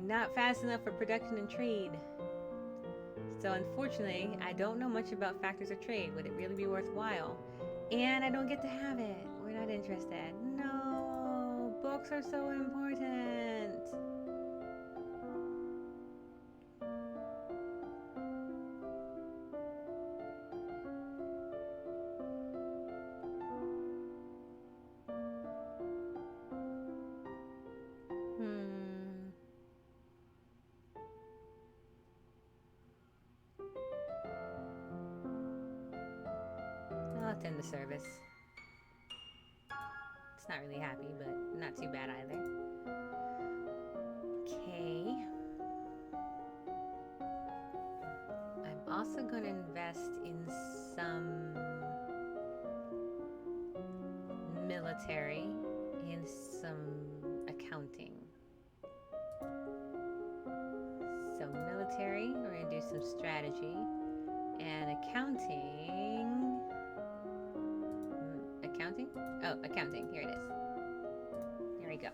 Not fast enough for production and trade. So unfortunately, I don't know much about factories or trade. Would it really be worthwhile? And I don't get to have it. We're not interested. No, books are so important. I'll attend the service. It's not really happy, but not too bad either. Okay. I'm also going to invest in some military and some accounting. So military, we're going to do some strategy, and accounting. Accounting? Oh, accounting. Here it is. Here we go.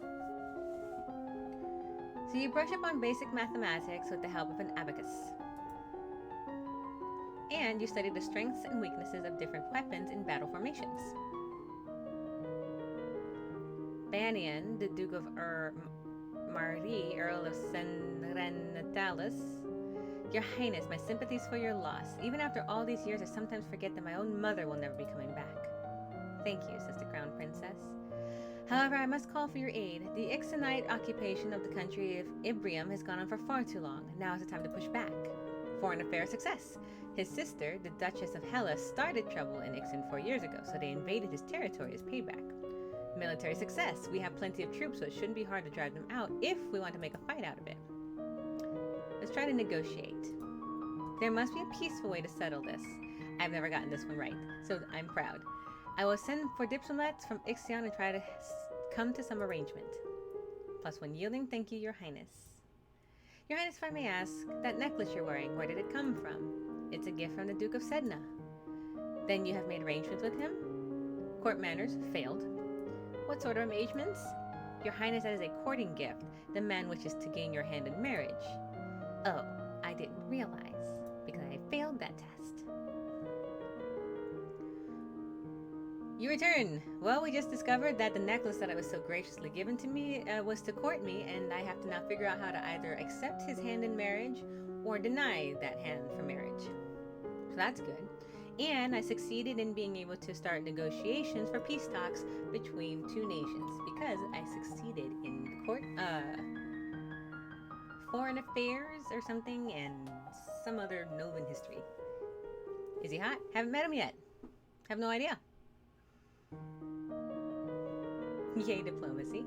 So you brush up on basic mathematics with the help of an abacus. And you study the strengths and weaknesses of different weapons in battle formations. Banian, the Duke of Mari, Earl of Senrenatalis. Your Highness, my sympathies for your loss. Even after all these years, I sometimes forget that my own mother will never be coming back. Thank you, says the Crown Princess. However, I must call for your aid. The Ixonite occupation of the country of Ibrium has gone on for far too long. Now is the time to push back. Foreign affairs success. His sister, the Duchess of Hellas, started trouble in Ixon 4 years ago, so they invaded his territory as payback. Military success. We have plenty of troops, so it shouldn't be hard to drive them out if we want to make a fight out of it. Let's try to negotiate. There must be a peaceful way to settle this. I've never gotten this one right, so I'm proud. I will send for diplomats from Ixion and try to come to some arrangement. +1 yielding, thank you, Your Highness. Your Highness, if I may ask, that necklace you're wearing, where did it come from? It's a gift from the Duke of Sedna. Then you have made arrangements with him? Court manners, failed. What sort of arrangements? Your Highness, that is a courting gift. The man wishes to gain your hand in marriage. Oh, I didn't realize, because I failed that test. You return. Well, we just discovered that the necklace that was so graciously given to me was to court me, and I have to now figure out how to either accept his hand in marriage or deny that hand for marriage. So that's good. And I succeeded in being able to start negotiations for peace talks between two nations because I succeeded in the court, foreign affairs or something, and some other Novan history. Is he hot? Haven't met him yet. Have no idea. Yay, diplomacy.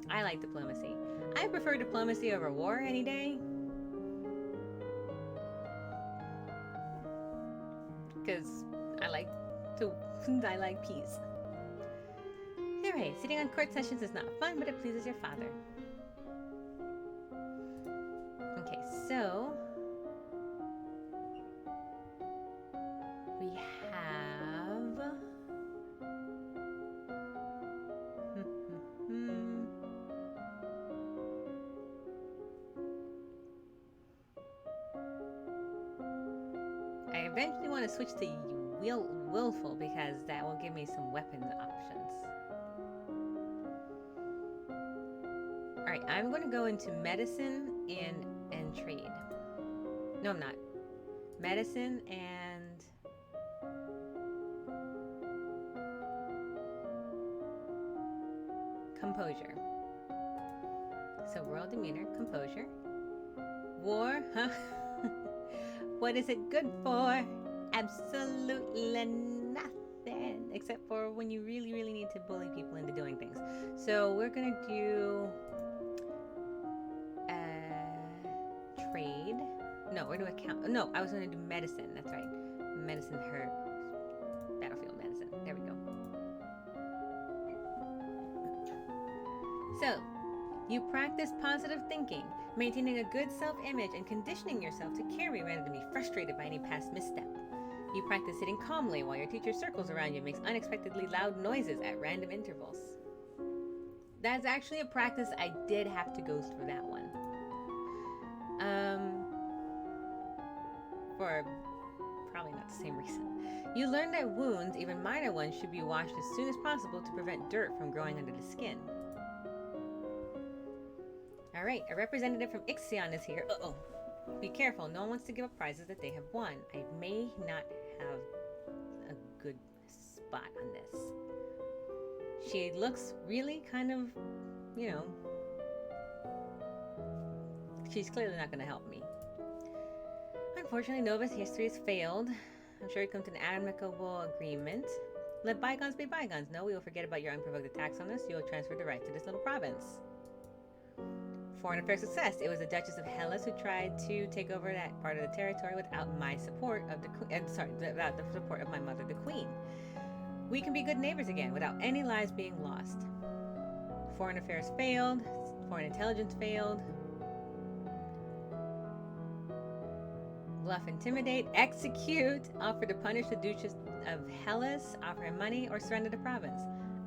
I like diplomacy. I prefer diplomacy over war any day. Because I like peace. Alright, sitting on court sessions is not fun, but it pleases your father. Okay, so we have I eventually want to switch to willful because that will give me some weapons options. Alright, I'm going to go into medicine and trade. No, I'm not. Medicine and composure. So royal demeanor, composure. War, huh? What is it good for? absolutely nothing. Except for when you really, really need to bully people into doing things. So we're going to do trade. No, we're going to account. No, I was going to do medicine. That's right. Medicine herb. Battlefield medicine. There we go. So, you practice positive thinking, maintaining a good self-image and conditioning yourself to carry rather than be frustrated by any past misstep. You practice sitting calmly while your teacher circles around you and makes unexpectedly loud noises at random intervals. That's actually a practice I did have to go through that one. For probably not the same reason. You learn that wounds, even minor ones, should be washed as soon as possible to prevent dirt from growing under the skin. Alright, a representative from Ixion is here. Uh-oh. Be careful, no one wants to give up prizes that they have won. I may not have a good spot on this. She looks really kind of, you know, she's clearly not going to help me. Unfortunately, Nova's history has failed. I'm sure you come to an amicable agreement. Let bygones be bygones. No, we will forget about your unprovoked attacks on us. You will transfer the rights to this little province. Foreign affairs success. It was the Duchess of Hellas who tried to take over that part of the territory without my support of without the support of my mother, the Queen. We can be good neighbors again without any lives being lost. Foreign affairs failed. Foreign intelligence failed. Bluff, intimidate, execute, offer to punish the Duchess of Hellas, offer him money, or surrender the province.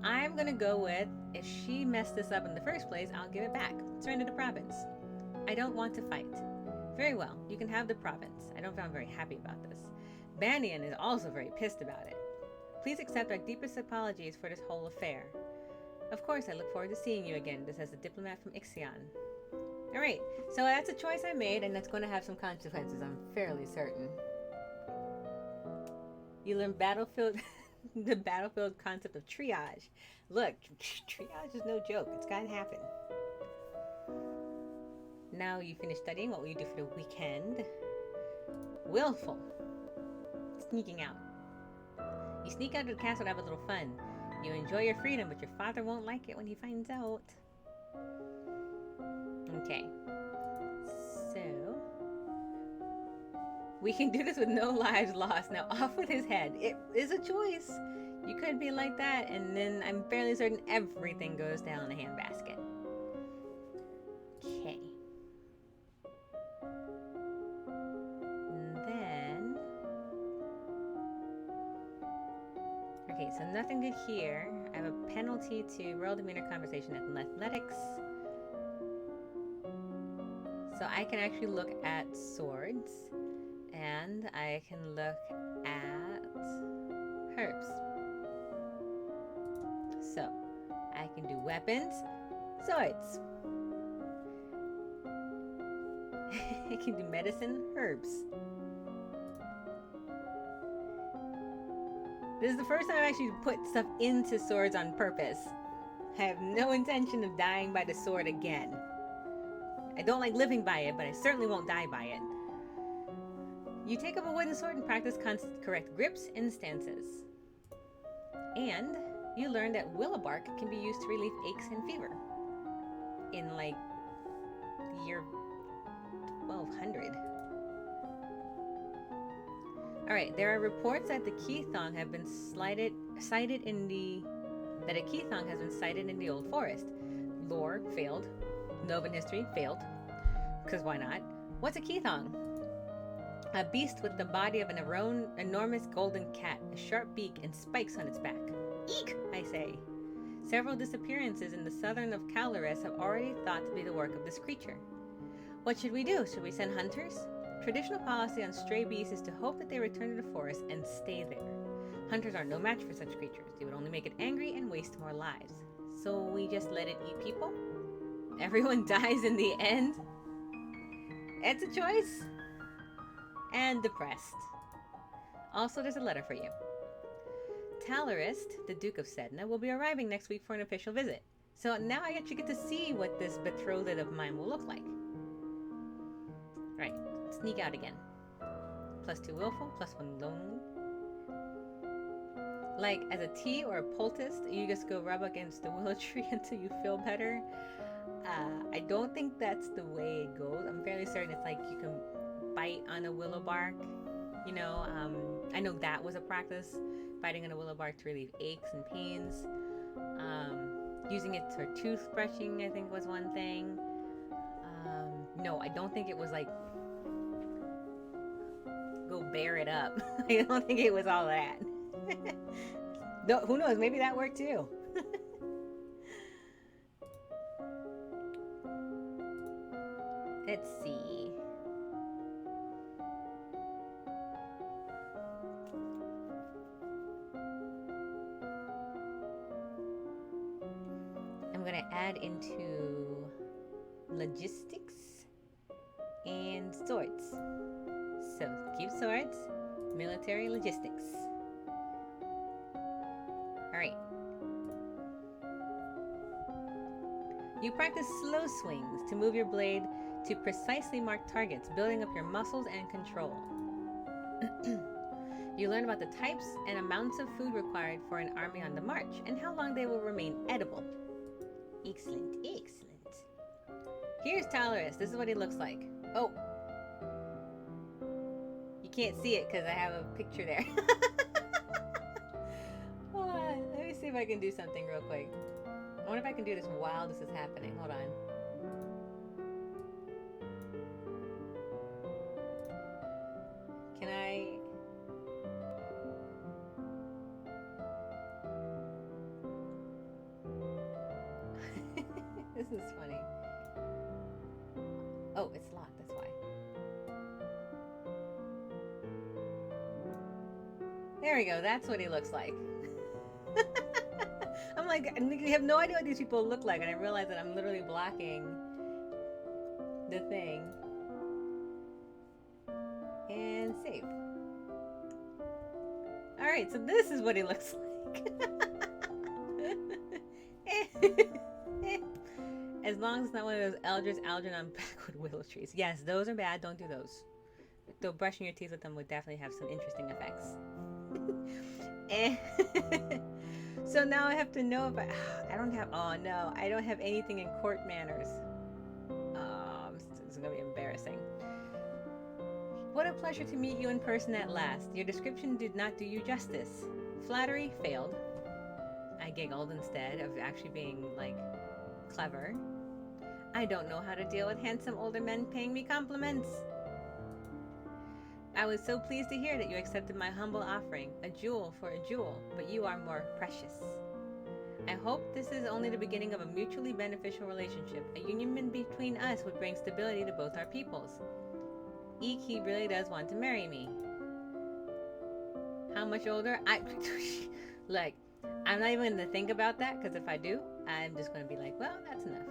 I'm gonna go with, if she messed this up in the first place, I'll give it back. Surrender the province. I don't want to fight. Very well, you can have the province. I don't feel very happy about this. Banyan is also very pissed about it. Please accept our deepest apologies for this whole affair. Of course, I look forward to seeing you again. This is a diplomat from Ixion. Alright, so that's a choice I made, and that's going to have some consequences, I'm fairly certain. You learn battlefield, the battlefield concept of triage. Look, triage is no joke. It's got to happen. Now you finish studying, what will you do for the weekend? Willful. Sneaking out. You sneak out of the castle to have a little fun. You enjoy your freedom, but your father won't like it when he finds out. Okay, so we can do this with no lives lost. Now off with his head. It is a choice. You could be like that, and then I'm fairly certain everything goes down in a handbasket. Okay. And then... okay, so nothing good here. I have a penalty to royal demeanor conversation at athletics. So I can actually look at swords, and I can look at herbs. So I can do weapons, swords. I can do medicine, herbs. This is the first time I've actually put stuff into swords on purpose. I have no intention of dying by the sword again. I don't like living by it, but I certainly won't die by it. You take up a wooden sword and practice correct grips and stances. And you learn that willow bark can be used to relieve aches and fever. In like year 1200. Alright, there are reports that the Keithong have been cited in the Old Forest. Lore failed. Novan history failed. Because why not? What's a Keithong? A beast with the body of an enormous golden cat, a sharp beak, and spikes on its back. Eek, I say. Several disappearances in the southern of Caloris have already thought to be the work of this creature. What should we do? Should we send hunters? Traditional policy on stray beasts is to hope that they return to the forest and stay there. Hunters are no match for such creatures. They would only make it angry and waste more lives. So we just let it eat people? Everyone dies in the end? It's a choice. And depressed. Also, there's a letter for you. Talarist, the Duke of Sedna, will be arriving next week for an official visit. So now I actually get to see what this betrothed of mine will look like. Right, sneak out again. +2 willful, +1 lonely. Like as a tea or a poultice, you just go rub against the willow tree until you feel better. I don't think that's the way it goes. I'm fairly certain it's like you can bite on a willow bark. You know, I know that was a practice, biting on a willow bark to relieve aches and pains. Using it for toothbrushing, I think, was one thing. No, I don't think it was like go bear it up. I don't think it was all that. No, who knows? Maybe that worked too. Let's see. I'm going to add into logistics and swords. So keep swords, military, logistics. All right. You practice slow swings to move your blade to precisely mark targets, building up your muscles and control. You learn about the types and amounts of food required for an army on the march and how long they will remain edible. Excellent, excellent. Here's Talorus. This is what he looks like. Oh. You can't see it because I have a picture there. Hold on. Let me see if I can do something real quick. I wonder if I can do this while this is happening. Hold on. Can I... This is funny. Oh, it's locked, that's why. There we go, that's what he looks like. I'm like, you have no idea what these people look like, and I realize that I'm literally blocking the thing. And save. Alright, so this is what he looks like. As long as it's not one of those Eldritch Algernon backward willow trees. Yes, those are bad. Don't do those. Though brushing your teeth with them would definitely have some interesting effects. And so now I have to know if I don't have... Oh, no. I don't have anything in court manners. Oh, this is going to be embarrassing. What a pleasure to meet you in person at last. Your description did not do you justice. Flattery failed. I giggled instead of actually being, like, clever. I don't know how to deal with handsome older men paying me compliments. I was so pleased to hear that you accepted my humble offering, a jewel for a jewel, but you are more precious. I hope this is only the beginning of a mutually beneficial relationship. A union between us would bring stability to both our peoples. Eek, he really does want to marry me. How much older? Like, I'm not even going to think about that, because if I do, I'm just going to be like, well, that's enough.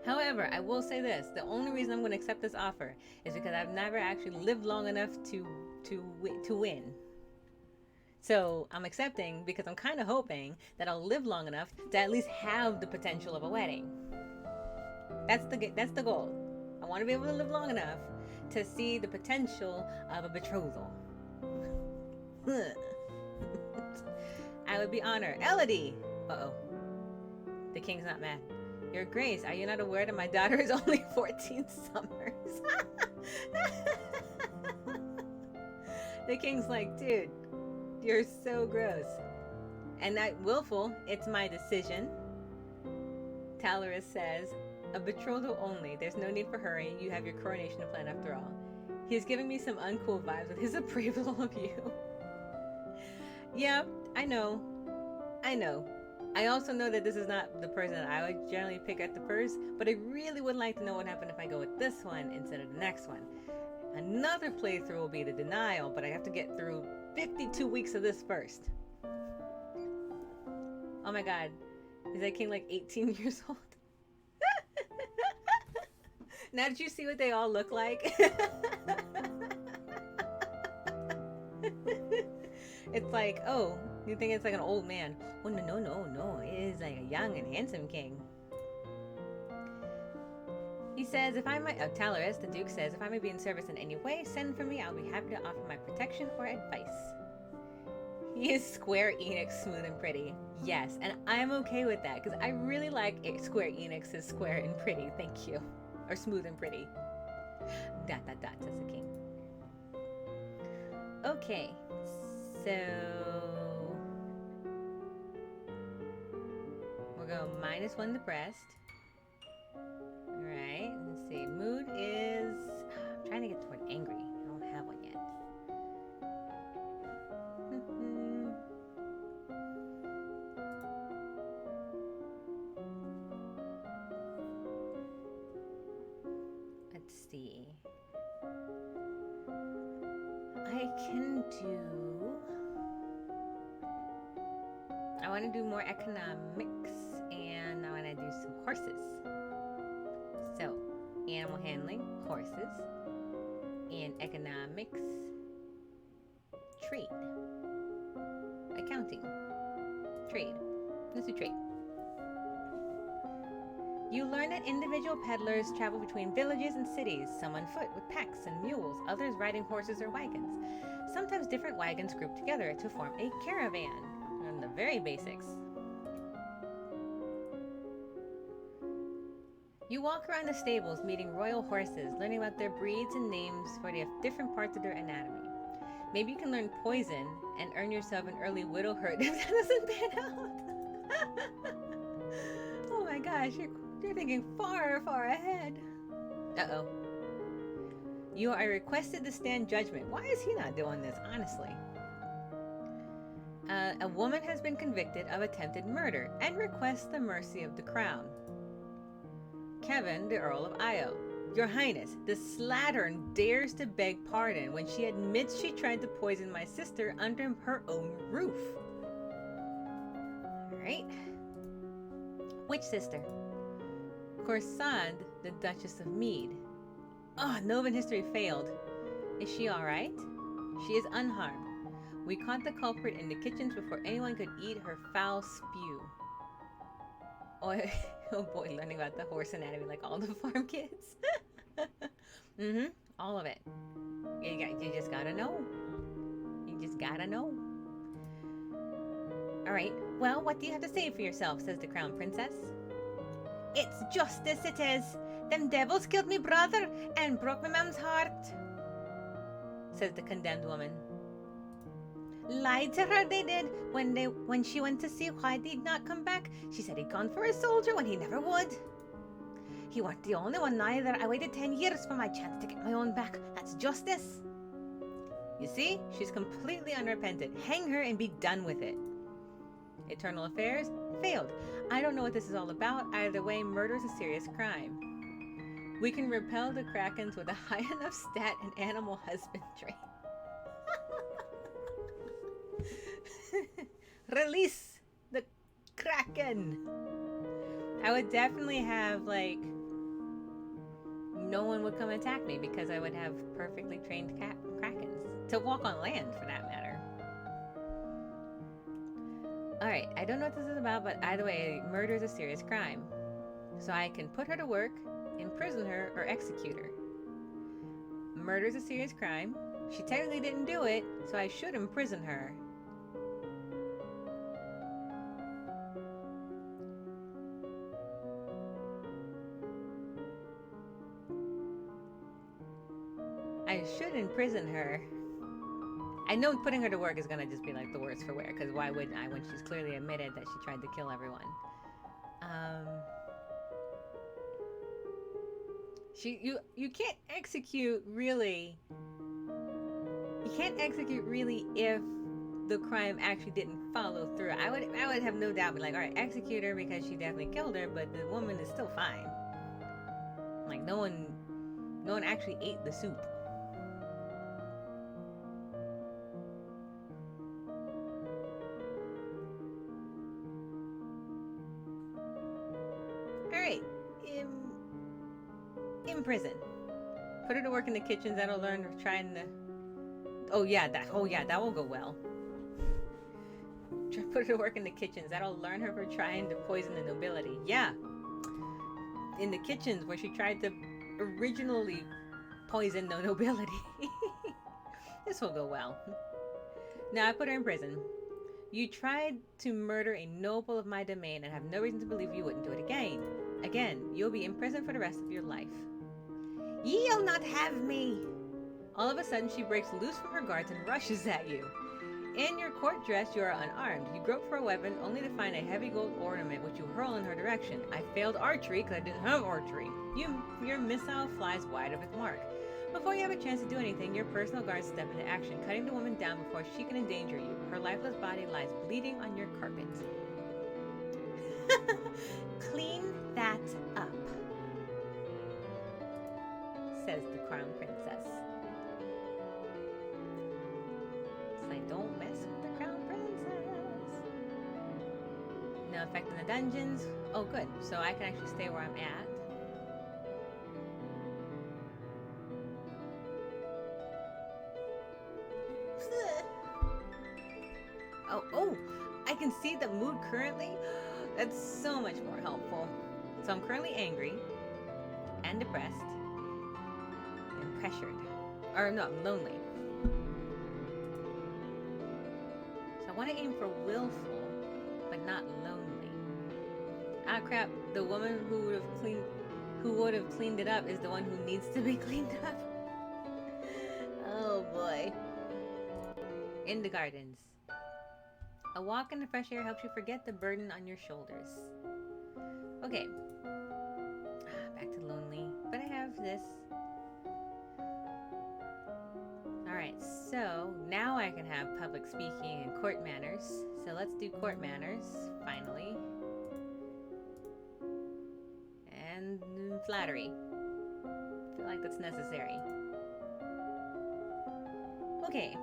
However, I will say this. The only reason I'm going to accept this offer is because I've never actually lived long enough to win. So I'm accepting because I'm kind of hoping that I'll live long enough to at least have the potential of a wedding. That's the goal. I want to be able to live long enough to see the potential of a betrothal. I would be honored. Elodie! Uh-oh. The king's not mad. Your Grace, are you not aware that my daughter is only 14 summers? The king's like, dude, you're so gross. And willful, it's my decision. Talorus says, a betrothal only. There's no need for hurry. You have your coronation to plan after all. He's giving me some uncool vibes with his appraisal of you. Yeah, I know. I also know that this is not the person that I would generally pick at the first, but I really would like to know what happened if I go with this one instead of the next one. Another playthrough will be the denial, but I have to get through 52 weeks of this first. Oh my god. Is that king like 18 years old? Now did you see what they all look like? It's like, oh, you think it's like an old man. Oh, no. It is like a young and handsome king. He says, if I might, Talaris, the Duke says, if I may be in service in any way, send for me. I'll be happy to offer my protection or advice. He is Square Enix smooth and pretty. Yes, and I'm okay with that because I really like Square Enix's square and pretty. Thank you. Or smooth and pretty. ... says the king. Okay, so we're going -1 depressed. Alright, let's see. Mood is... I'm trying to get toward angry. I don't have one yet. Let's see. I can do... I want to do more economics, and I want to do some horses. So, animal handling, horses, and economics, trade, accounting, trade. Let's do trade. You learn that individual peddlers travel between villages and cities, some on foot with packs and mules, others riding horses or wagons. Sometimes different wagons group together to form a caravan. And the very basics. You walk around the stables meeting royal horses, learning about their breeds and names for the different parts of their anatomy. Maybe you can learn poison and earn yourself an early widowhood if that doesn't pan out. Oh my gosh, you're thinking far, far ahead. Uh-oh. You are requested to stand judgment. Why is he not doing this, honestly? A woman has been convicted of attempted murder and requests the mercy of the crown. Kevin, the Earl of Io. Your Highness, the slattern dares to beg pardon when she admits she tried to poison my sister under her own roof. Alright. Which sister? Corsade, the Duchess of Mead. Oh, Novan history failed. Is she alright? She is unharmed. We caught the culprit in the kitchens before anyone could eat her foul spew. Oh, oh boy, learning about the horse anatomy like all the farm kids. All of it. You just gotta know. You just gotta know. Alright, well, what do you have to say for yourself, says the crown princess. It's justice, it is. Them devils killed me brother and broke my mom's heart, says the condemned woman. Lied to her they did when she went to see why he'd not come back. She said he'd gone for a soldier when he never would. He weren't the only one neither. I waited 10 years for my chance to get my own back. That's justice. You see, she's completely unrepentant. Hang her and be done with it. Eternal affairs failed. I don't know what this is all about. Either way, murder is a serious crime. We can repel the krakens with a high enough stat in animal husbandry. Release the kraken. I would definitely have, like, no one would come attack me because I would have perfectly trained krakens to walk on land, for that matter. Alright, I don't know what this is about, but either way, murder is a serious crime. So I can put her to work, imprison her, or execute her. Murder is a serious crime. She technically didn't do it, so I should imprison her. I should imprison her. I know putting her to work is gonna just be like the worst for wear, because why wouldn't I when she's clearly admitted that she tried to kill everyone? You can't execute really. You can't execute really if the crime actually didn't follow through. I would have no doubt be like, all right, execute her because she definitely killed her, but the woman is still fine. Like no one actually ate the soup. Prison. Put her to work in the kitchens. That'll learn her trying to. Oh yeah, that will go well. Put her to work in the kitchens. That'll learn her for trying to poison the nobility. Yeah. in the kitchens where she tried to originally poison the nobility. This will go well. Now I put her in prison. You tried to murder a noble of my domain and have no reason to believe you wouldn't do it again. Again, you'll be in prison for the rest of your life. Ye'll not have me! All of a sudden, she breaks loose from her guards and rushes at you. In your court dress, you are unarmed. You grope for a weapon, only to find a heavy gold ornament which you hurl in her direction. I failed archery because I didn't have archery. Your missile flies wide of its mark. Before you have a chance to do anything, your personal guards step into action, cutting the woman down before she can endanger you. Her lifeless body lies bleeding on your carpet. Clean that up, says the crown princess. So I don't mess with the crown princess. No effect in the dungeons. Oh, good. So I can actually stay where I'm at. Oh, I can see the mood currently. That's so much more helpful. So I'm currently angry and depressed and pressured. Or no, I'm lonely. So I want to aim for willful, but not lonely. Ah crap, the woman who would have cleaned it up is the one who needs to be cleaned up. Oh boy. In the gardens. A walk in the fresh air helps you forget the burden on your shoulders. Okay. Back to lonely. But I have this. Alright, so now I can have public speaking and court manners. So let's do court manners, finally. And flattery. I feel like that's necessary. Okay.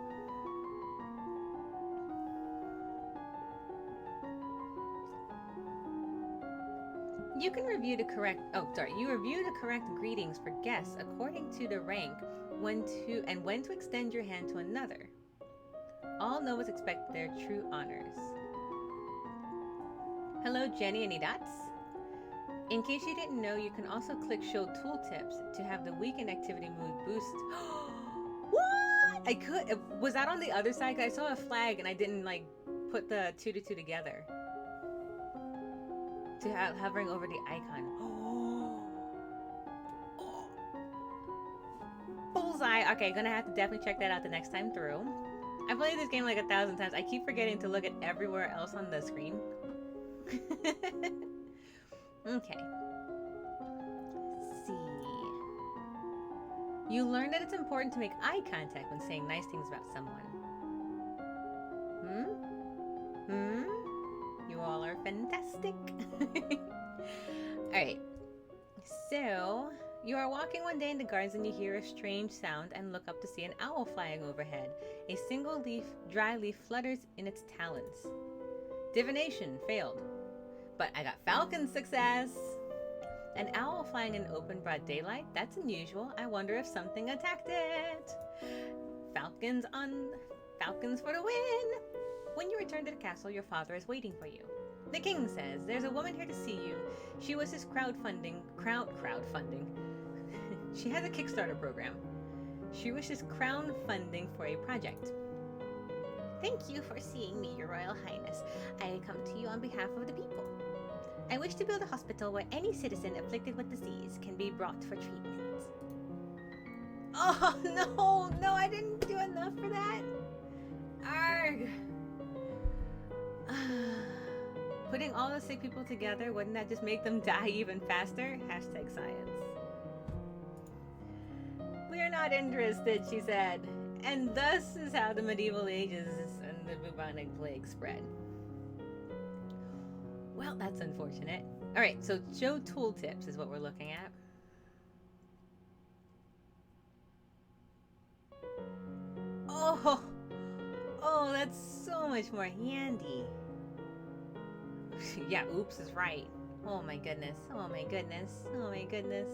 You can review the correct greetings for guests according to the rank when to extend your hand to another. All nobles expect their true honors. Hello, Jenny and Edats. In case you didn't know, you can also click show tooltips to have the weekend activity mood boost. What? Was that on the other side? 'Cause I saw a flag and I didn't like put the 2 to 2 together. To hovering over the icon. Bullseye! Okay, gonna have to definitely check that out the next time through. I played this game like 1,000 times. I keep forgetting to look at everywhere else on the screen. Okay. Let's see. You learn that it's important to make eye contact when saying nice things about someone. You all are fantastic. Alright. So, you are walking one day in the gardens and you hear a strange sound and look up to see an owl flying overhead. A single dry leaf flutters in its talons. Divination failed. But I got falcon success! An owl flying in open broad daylight? That's unusual. I wonder if something attacked it. Falcons for the win! When you return to the castle, your father is waiting for you. The king says, there's a woman here to see you. She was his crowdfunding. She has a Kickstarter program. She wishes crowdfunding for a project. Thank you for seeing me, Your Royal Highness. I come to you on behalf of the people. I wish to build a hospital where any citizen afflicted with disease can be brought for treatment. Oh, no, I didn't do enough for that. Arrgh. Putting all the sick people together, wouldn't that just make them die even faster? Hashtag science. We are not interested, she said. And thus is how the medieval ages and the bubonic plague spread. Well, that's unfortunate. Alright, so show tooltips is what we're looking at. Oh, that's so much more handy. Yeah, oops is right. Oh my goodness. Oh my goodness. Oh my goodness.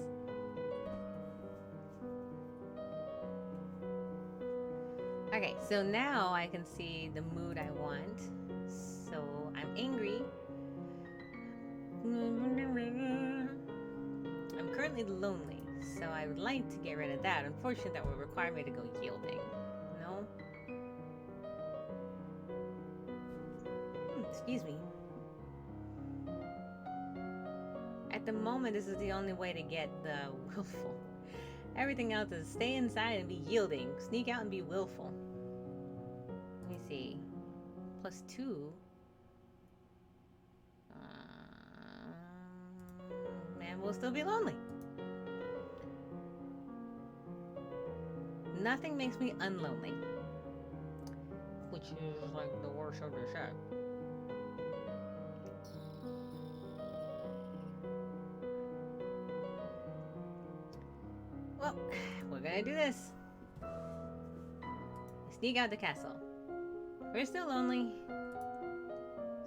Okay, so now I can see the mood I want. So I'm angry. currently lonely, so I would like to get rid of that. Unfortunately, that would require me to go yielding. No? Excuse me. At the moment, this is the only way to get the willful. Everything else is stay inside and be yielding. Sneak out and be willful. Let me see. +2. Man will still be lonely. Nothing makes me unlonely. Which is like the worst of the set. Well, we're gonna do this. Sneak out the castle. We're still lonely.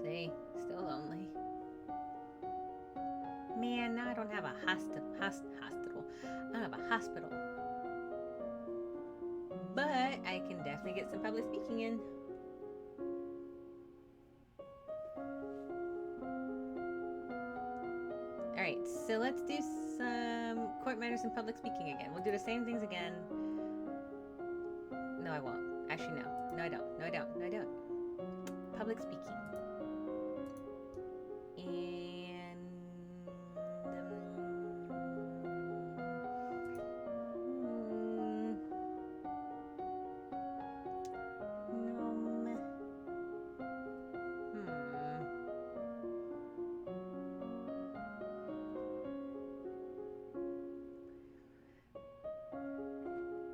See, still lonely. Man, now I don't have a hospital. I don't have a hospital. But I can definitely get some public speaking in. Alright, so let's do some court matters and public speaking again. We'll do the same things again. No, I won't. Actually, no. No, I don't. No, I don't. No, I don't. Public speaking. And...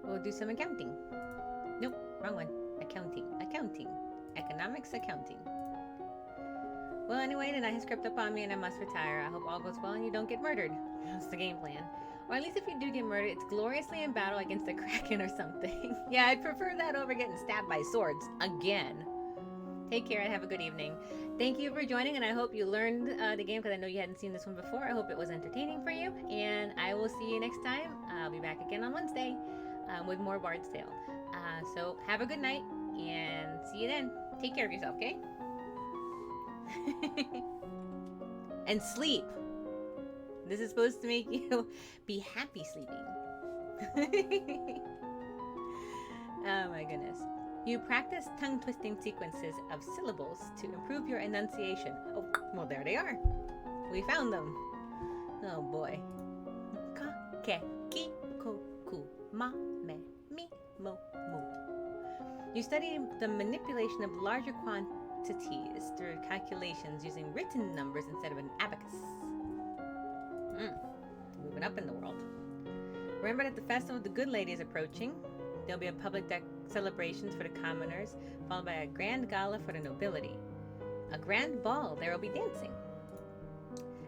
We'll do some accounting. Nope, wrong one. Accounting. Economics accounting. Well, anyway, the night has crept up on me and I must retire. I hope all goes well and you don't get murdered. That's the game plan. Or at least if you do get murdered, it's gloriously in battle against the Kraken or something. Yeah, I'd prefer that over getting stabbed by swords. Again. Take care and have a good evening. Thank you for joining, and I hope you learned the game because I know you hadn't seen this one before. I hope it was entertaining for you, and I will see you next time. I'll be back again on Wednesday with more Bard's Tale. So have a good night, and see you then. Take care of yourself, okay? And sleep. This is supposed to make you be happy sleeping. Oh my goodness. You practice tongue-twisting sequences of syllables to improve your enunciation. Oh, well, there they are. We found them. Oh boy. Ka, ke, ki, ko, ku, ma, me, mi, mo, mu. You study the manipulation of larger quantities through calculations using written numbers instead of an abacus. Moving up in the world. Remember that the Festival of the Good Lady is approaching. There'll be a public celebrations for the commoners, followed by a grand gala for the nobility. A grand ball, there will be dancing.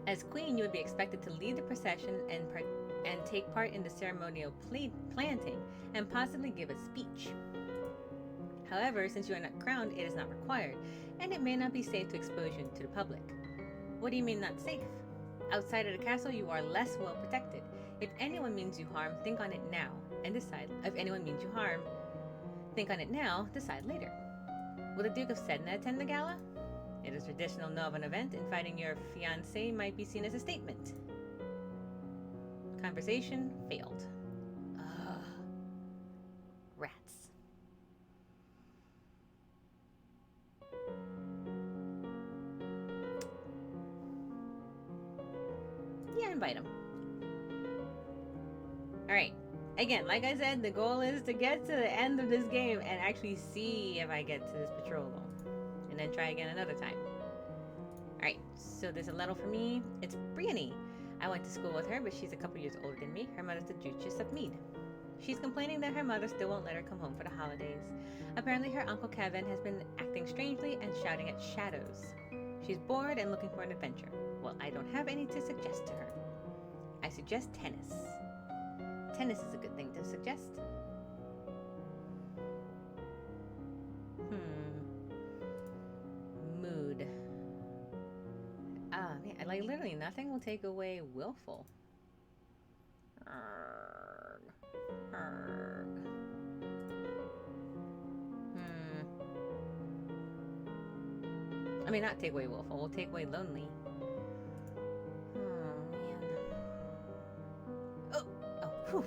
As queen, you would be expected to lead the procession and take part in the ceremonial planting and possibly give a speech. However, since you are not crowned, it is not required, and it may not be safe to expose you to the public. What do you mean not safe? Outside of the castle, you are less well protected. If anyone means you harm, think on it now and decide. If anyone means you harm, think on it now, decide later. Will the Duke of Sedna attend the gala? It is traditional know of an event, and fighting your fiancé might be seen as a statement. Conversation failed. Ugh. Rats. Yeah, invite him. Alright. Again, like I said, the goal is to get to the end of this game and actually see if I get to this patrol. And then try again another time. Alright, so there's a letter for me. It's Briony. I went to school with her, but she's a couple years older than me. Her mother's the Duchess of Mead. She's complaining that her mother still won't let her come home for the holidays. Apparently her Uncle Kevin has been acting strangely and shouting at shadows. She's bored and looking for an adventure. Well, I don't have any to suggest to her. I suggest tennis. Tennis is a good thing to suggest. Mood. Man, like literally nothing will take away willful. Arrgh. Arrgh. I mean, not take away willful. We'll take away lonely. Oh, man. Whew.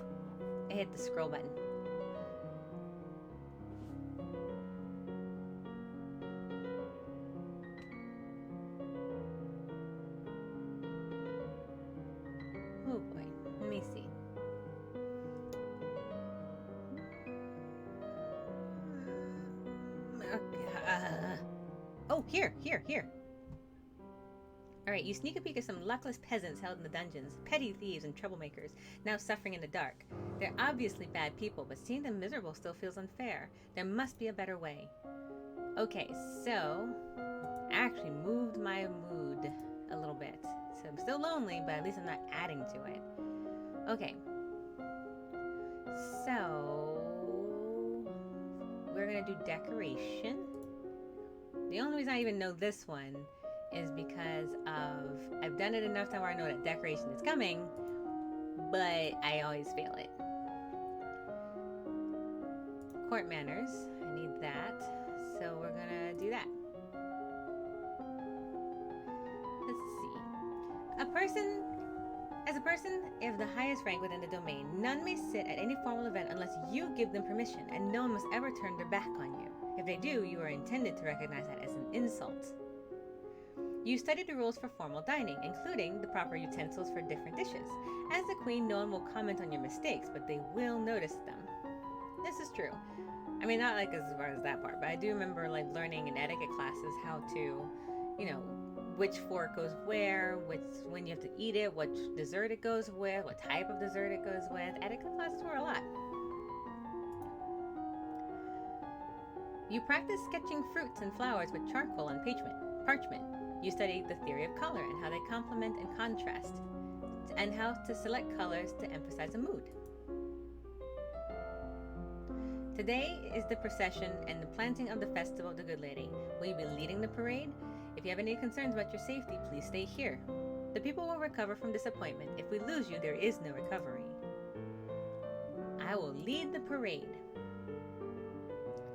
I hit the scroll button. Oh boy, let me see. Oh, here. Alright, you sneak a peek at some luckless peasants held in the dungeons, petty thieves and troublemakers, now suffering in the dark. They're obviously bad people, but seeing them miserable still feels unfair. There must be a better way. Okay, so I actually moved my mood a little bit. So I'm still lonely, but at least I'm not adding to it. Okay. So we're gonna do decoration. The only reason I even know this one is because of I've done it enough time where I know that decoration is coming, but I always fail it. Court manners, I need that, so we're gonna do that. Let's see. As a person of the highest rank within the domain, none may sit at any formal event unless you give them permission, and no one must ever turn their back on you. If they do, you are intended to recognize that as an insult. You study the rules for formal dining, including the proper utensils for different dishes. As the queen, no one will comment on your mistakes, but they will notice them. This is true. I mean, not like as far as that part, but I do remember like learning in etiquette classes how to, which fork goes where, when you have to eat it, what dessert it goes with, what type of dessert it goes with. Etiquette classes were a lot. You practice sketching fruits and flowers with charcoal and parchment. You study the theory of color and how they complement and contrast, and how to select colors to emphasize a mood. Today is the procession and the planting of the Festival of the Good Lady. Will you be leading the parade? If you have any concerns about your safety, please stay here. The people will recover from disappointment. If we lose you, there is no recovery. I will lead the parade.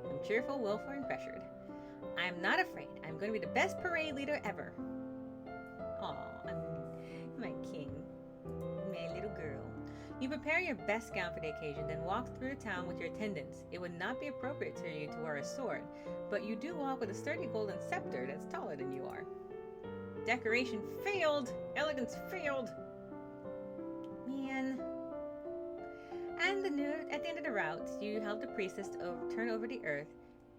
I'm cheerful, willful, and pressured. I am not afraid. I'm going to be the best parade leader ever. Aw, I'm my king. My little girl. You prepare your best gown for the occasion, then walk through the town with your attendants. It would not be appropriate for you to wear a sword, but you do walk with a sturdy golden scepter that's taller than you are. Decoration failed! Elegance failed! Man. And at the end of the route, you help the priestess to turn over the earth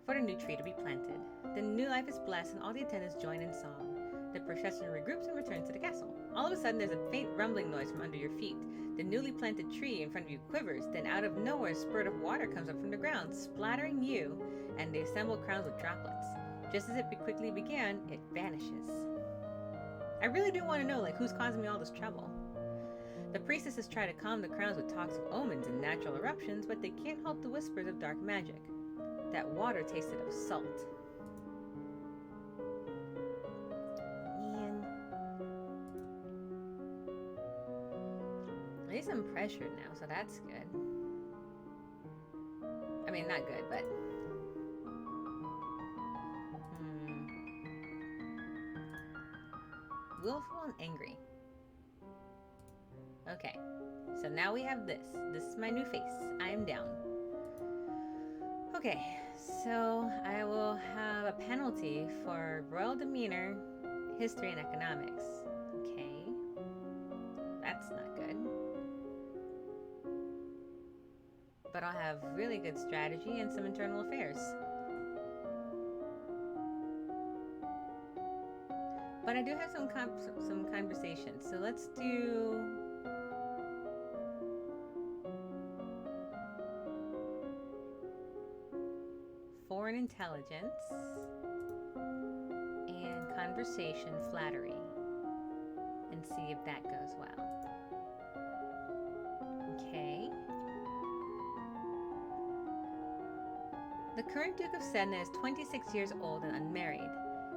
for the new tree to be planted. The new life is blessed and all the attendants join in song. The procession regroups and returns to the castle. All of a sudden, there's a faint rumbling noise from under your feet. The newly planted tree in front of you quivers, then out of nowhere a spurt of water comes up from the ground, splattering you and the assembled crowns with droplets. Just as it quickly began, it vanishes. I really do want to know, who's causing me all this trouble? The priestesses try to calm the crowns with talks of omens and natural eruptions, but they can't halt the whispers of dark magic. That water tasted of salt. Man. At least I'm pressured now, so that's good. I mean, not good, but... Willful and angry. Okay, so now we have this. This is my new face. I am down. Okay, so I will have a penalty for royal demeanor, history, and economics. Okay, that's not good. But I'll have really good strategy and some internal affairs. But I do have some conversations, so let's do... foreign intelligence and conversation flattery, and see if that goes well. Okay. The current Duke of Sedna is 26 years old and unmarried.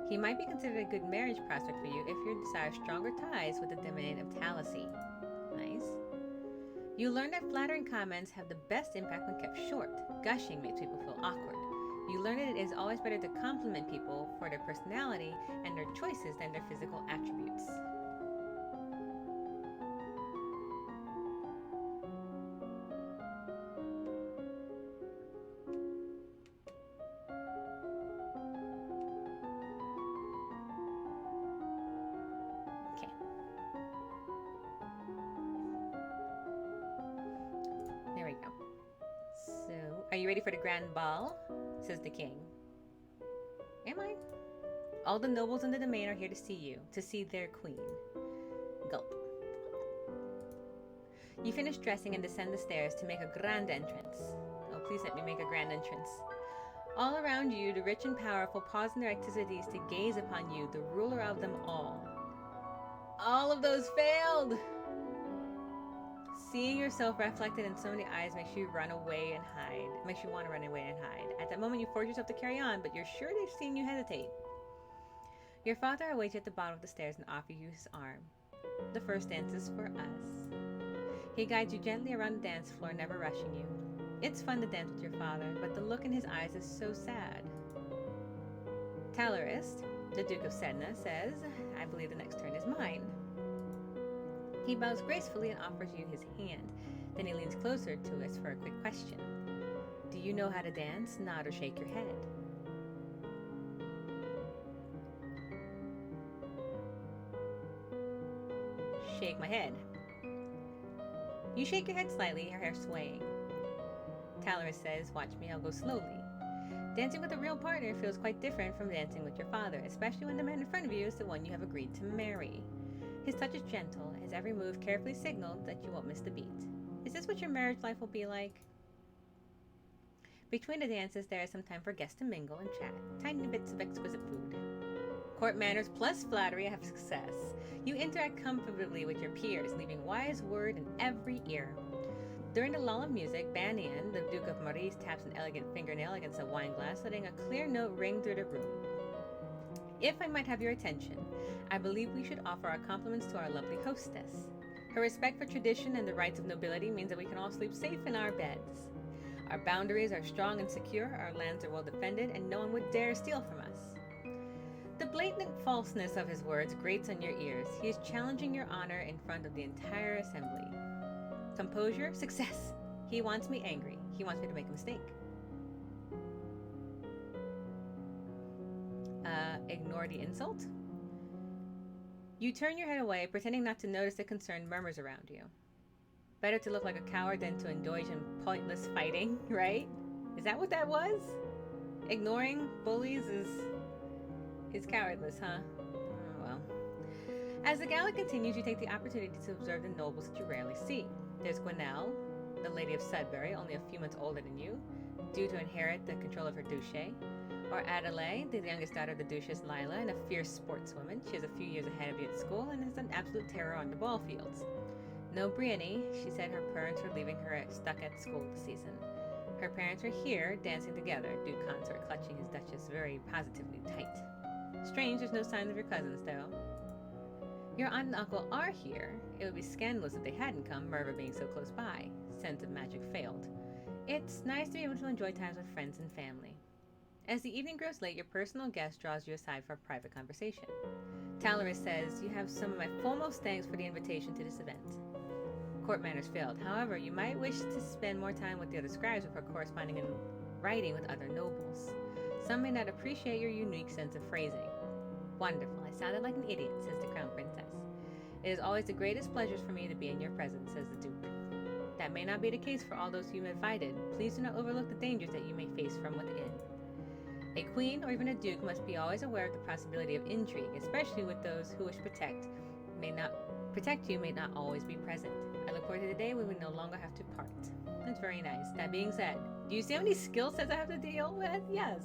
He might be considered a good marriage prospect for you if you desire stronger ties with the domain of Talasy. Nice. You learn that flattering comments have the best impact when kept short. Gushing makes people feel awkward. You learn that it is always better to compliment people for their personality and their choices than their physical attributes. Are you ready for the grand ball? Says the king. Am I? All the nobles in the domain are here to see you, to see their queen. Gulp. You finish dressing and descend the stairs to make a grand entrance. Oh, please let me make a grand entrance. All around you, the rich and powerful pause in their activities to gaze upon you, the ruler of them all. All of those failed! Seeing yourself reflected in so many eyes makes you run away and hide. Makes you want to run away and hide. At that moment, you force yourself to carry on, but you're sure they've seen you hesitate. Your father awaits you at the bottom of the stairs and offers you his arm. The first dance is for us. He guides you gently around the dance floor, never rushing you. It's fun to dance with your father, but the look in his eyes is so sad. Talarist, the Duke of Sedna, says, I believe the next turn is mine. He bows gracefully and offers you his hand. Then he leans closer to us for a quick question. Do you know how to dance? Nod or shake your head. Shake my head. You shake your head slightly, your hair swaying. Talarist says, watch me, I'll go slowly. Dancing with a real partner feels quite different from dancing with your father, especially when the man in front of you is the one you have agreed to marry. His touch is gentle, his every move carefully signaled that you won't miss the beat. Is this what your marriage life will be like? Between the dances, there is some time for guests to mingle and chat, tiny bits of exquisite food. Court manners plus flattery have success. You interact comfortably with your peers, leaving wise word in every ear. During the lull of music, Banian, the Duke of Maurice, taps an elegant fingernail against a wine glass, letting a clear note ring through the room. If I might have your attention, I believe we should offer our compliments to our lovely hostess. Her respect for tradition and the rights of nobility means that we can all sleep safe in our beds. Our boundaries are strong and secure, our lands are well defended, and no one would dare steal from us. The blatant falseness of his words grates on your ears. He is challenging your honor in front of the entire assembly. Composure, success. He wants me angry. He wants me to make a mistake. Ignore the insult. You turn your head away, pretending not to notice the concerned murmurs around you. Better to look like a coward than to indulge in pointless fighting, right? Is that what that was? Ignoring bullies is cowardless, huh? Oh, well. As the gala continues, you take the opportunity to observe the nobles that you rarely see. There's Gwenelle, the Lady of Sudbury, only a few months older than you, due to inherit the control of her duché. Or Adelaide, the youngest daughter of the Duchess Lila, and a fierce sportswoman. She is a few years ahead of you at school and is an absolute terror on the ball fields. No Brienne, she said her parents were leaving her stuck at school this season. Her parents are here, dancing together, Duke Consort clutching his Duchess very positively tight. Strange, there's no signs of your cousins, though. Your aunt and uncle are here. It would be scandalous if they hadn't come, Merva being so close by. Sense of magic failed. It's nice to be able to enjoy times with friends and family. As the evening grows late, your personal guest draws you aside for a private conversation. Talarist says, you have some of my foremost thanks for the invitation to this event. Court manners failed. However, you might wish to spend more time with the other scribes before corresponding in writing with other nobles. Some may not appreciate your unique sense of phrasing. Wonderful. I sounded like an idiot, says the Crown Princess. It is always the greatest pleasures for me to be in your presence, says the Duke. That may not be the case for all those you have invited. Please do not overlook the dangers that you may face from within. A queen or even a duke must be always aware of the possibility of intrigue, especially with those who wish to protect you may not always be present. I look forward to the day when we no longer have to part. That's very nice. That being said, do you see how many skill sets I have to deal with? Yes.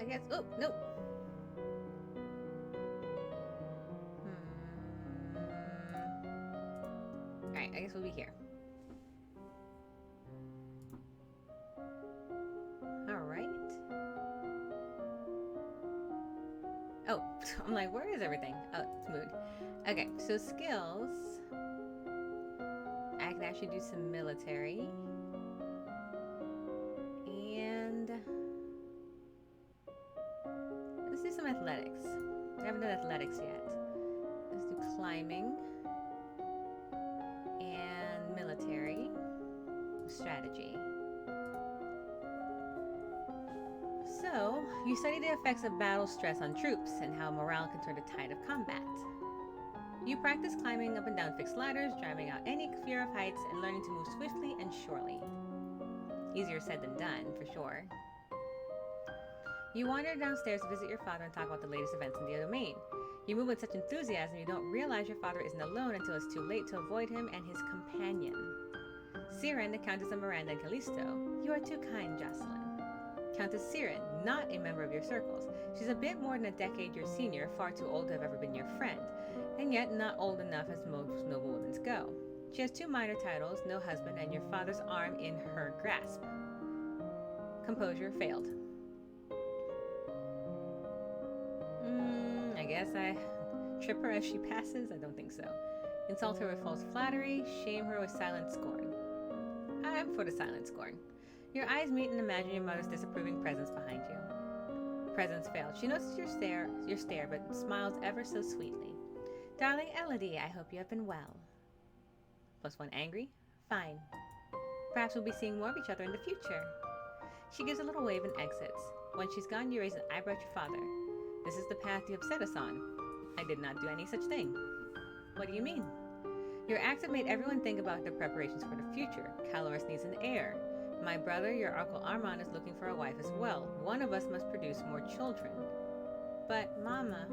I guess. Oh, no. Alright, I guess we'll be here. Alright. Oh, I'm like, where is everything? Oh, it's mood. Okay, so skills. I can actually do some military. And let's do some athletics. I haven't done athletics yet. Let's do climbing and military strategy. So, you study the effects of battle stress on troops and how morale can turn the tide of combat. You practice climbing up and down fixed ladders, driving out any fear of heights, and learning to move swiftly and surely. Easier said than done, for sure. You wander downstairs to visit your father and talk about the latest events in the domain. You move with such enthusiasm you don't realize your father isn't alone until it's too late to avoid him and his companion. Siren, the Countess of Miranda and Callisto. You are too kind, Jocelyn. Countess Siren, not a member of your circles. She's a bit more than a decade your senior, far too old to have ever been your friend, and yet not old enough as most noblewomen go. She has 2 minor titles, no husband, and your father's arm in her grasp. Composure failed. I guess I trip her as she passes? I don't think so. Insult her with false flattery, shame her with silent scorn. I'm for the silent scorn. Your eyes meet and imagine your mother's disapproving presence behind you. Presence failed. She notices your stare, but smiles ever so sweetly. Darling Elodie, I hope you have been well. +1 angry? Fine. Perhaps we'll be seeing more of each other in the future. She gives a little wave and exits. When she's gone, you raise an eyebrow at your father. This is the path you have set us on. I did not do any such thing. What do you mean? Your acts have made everyone think about their preparations for the future. Caloris needs an heir. My brother, your Uncle Armand, is looking for a wife as well. One of us must produce more children. But, Mama,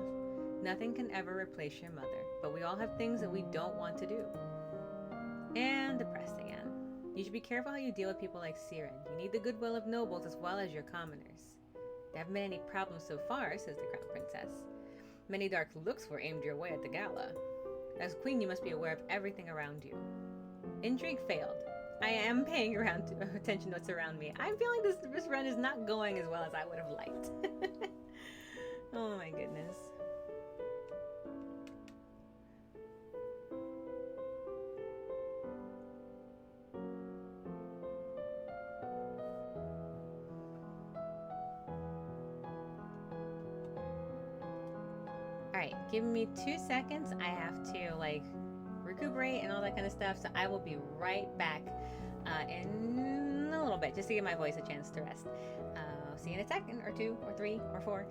nothing can ever replace your mother. But we all have things that we don't want to do. And depressed again. You should be careful how you deal with people like Siren. You need the goodwill of nobles as well as your commoners. There haven't been any problems so far, says the Crown Princess. Many dark looks were aimed your way at the gala. As queen, you must be aware of everything around you. Intrigue failed. I am paying attention to what's around me. I'm feeling this run is not going as well as I would have liked. Oh my goodness. Alright, give me 2 seconds. I have to recuperate and all that kind of stuff, so I will be right back in a little bit, just to give my voice a chance to rest. I'll see you in a second, or 2, or 3, or 4.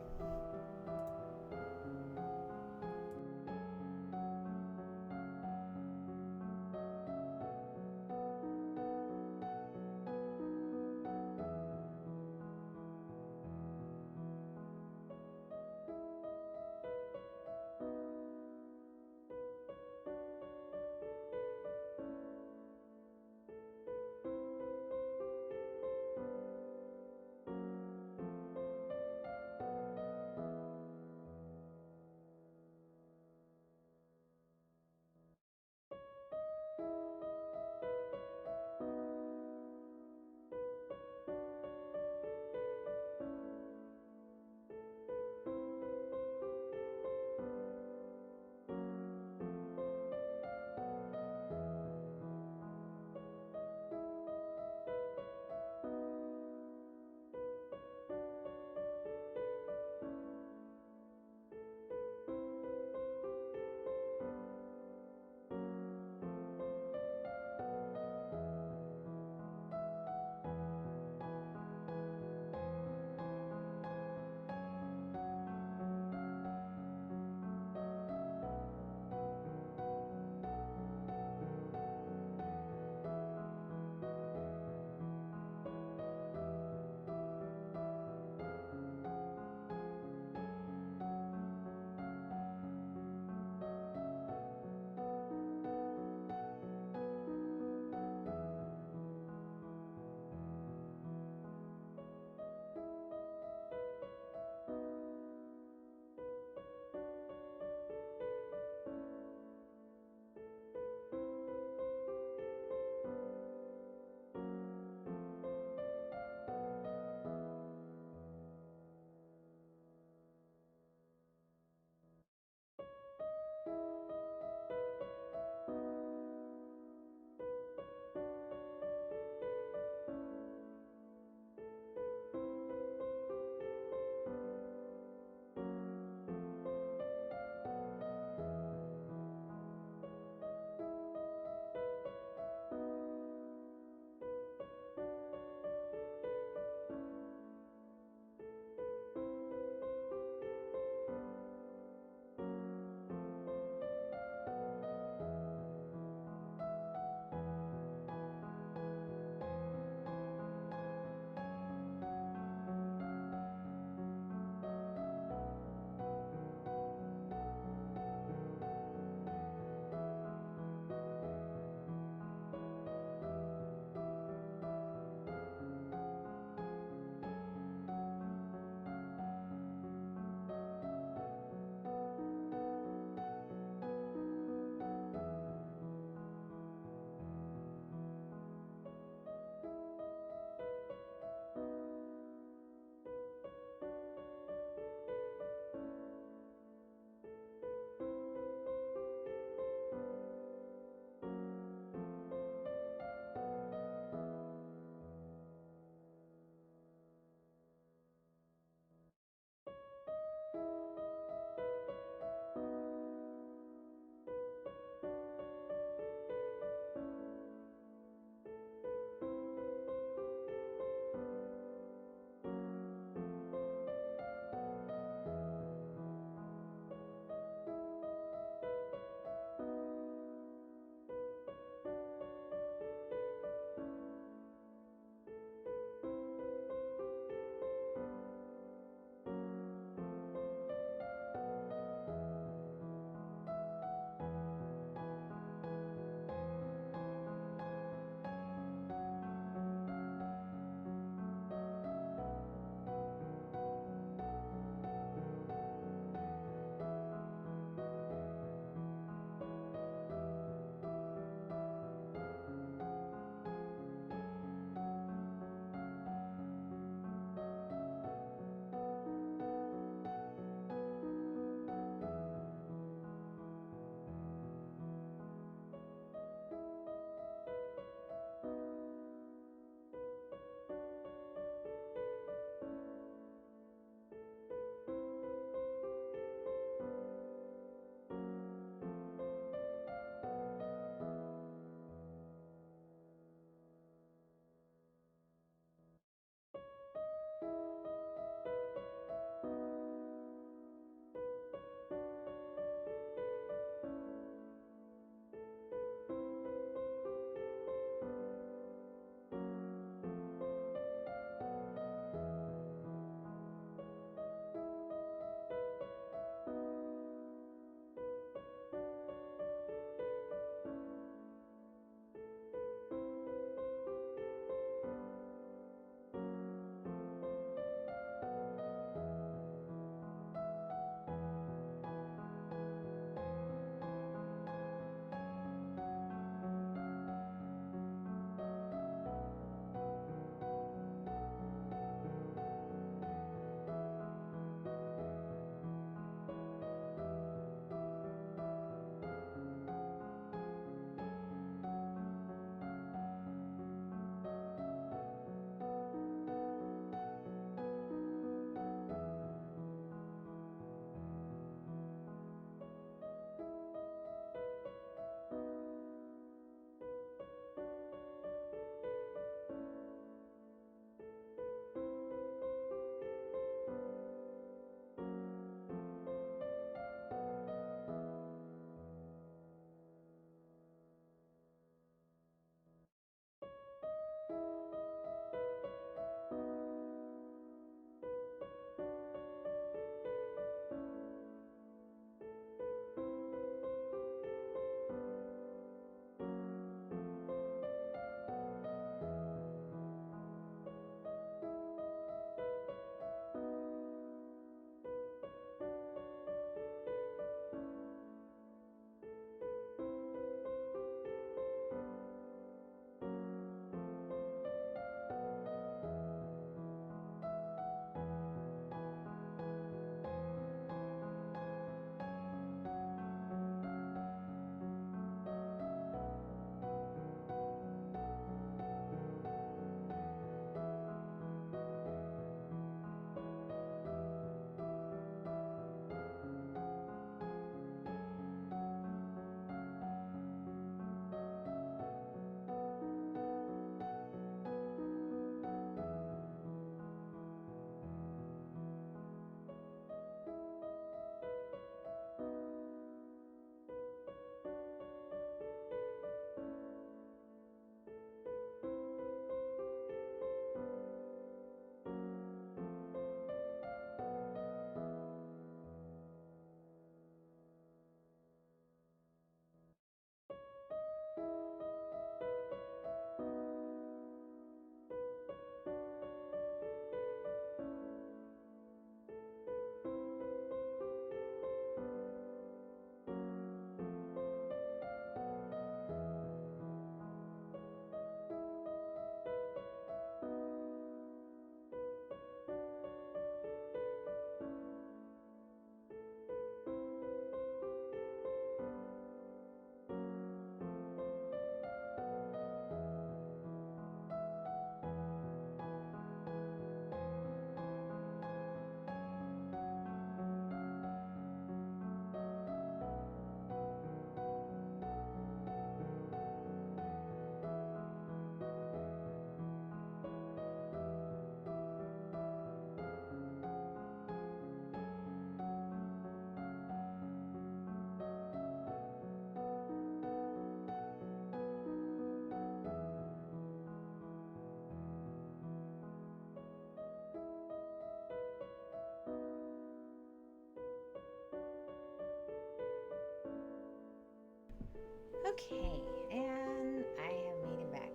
Okay, and I have made it back.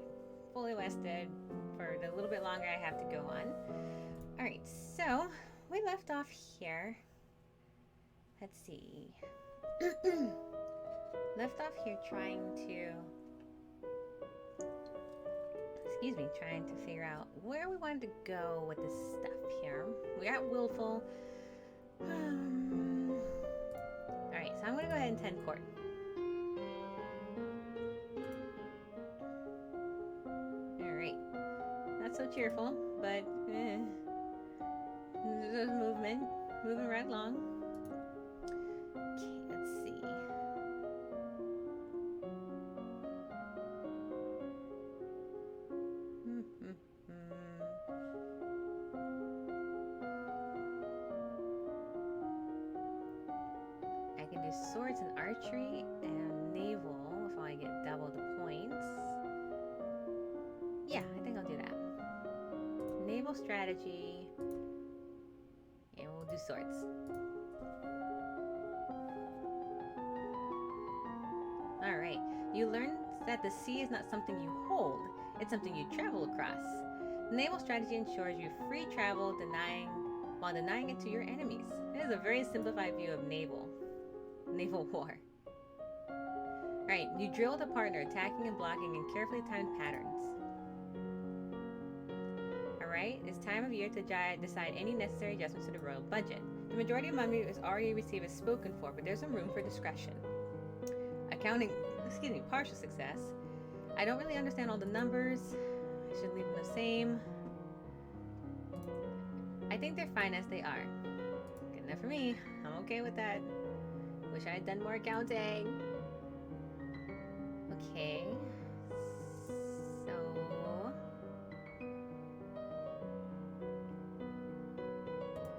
Fully rested for the little bit longer I have to go on. Alright, so we left off here. Let's see. Left off here trying to figure out where we wanted to go with this stuff here. We're at Willful. Alright, so I'm gonna go ahead and tend court. Alright. Not so cheerful, but there's movement. Moving right along. Okay, let's see. I can do swords and archery and naval if I get double the points. Yeah, I think I'll do that. Naval strategy, and we'll do swords. Alright, you learn that the sea is not something you hold, it's something you travel across. Naval strategy ensures you free travel while denying it to your enemies. It is a very simplified view of naval war. Alright, you drill with a partner, attacking and blocking in carefully timed patterns. Alright, it's time of year to decide any necessary adjustments to the royal budget. The majority of money is already received as spoken for, but there's some room for discretion. Partial success. I don't really understand all the numbers. I should leave them the same. I think they're fine as they are. Good enough for me. I'm okay with that. Wish I had done more accounting. Okay. So...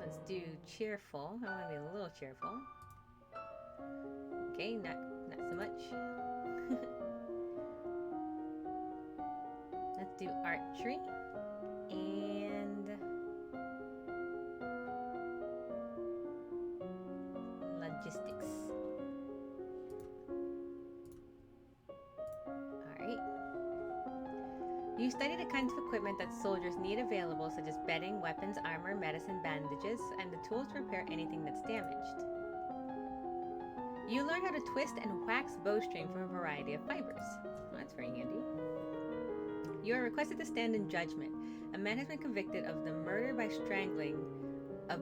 let's do cheerful. I want to be a little cheerful. Okay, not so much. Let's do archery and logistics. Alright. You study the kinds of equipment that soldiers need available, such as bedding, weapons, armor, medicine, bandages, and the tools to repair anything that's damaged. You learn how to twist and wax bowstring from a variety of fibers. Well, that's very handy. You are requested to stand in judgment. A man has been convicted of murder by strangling of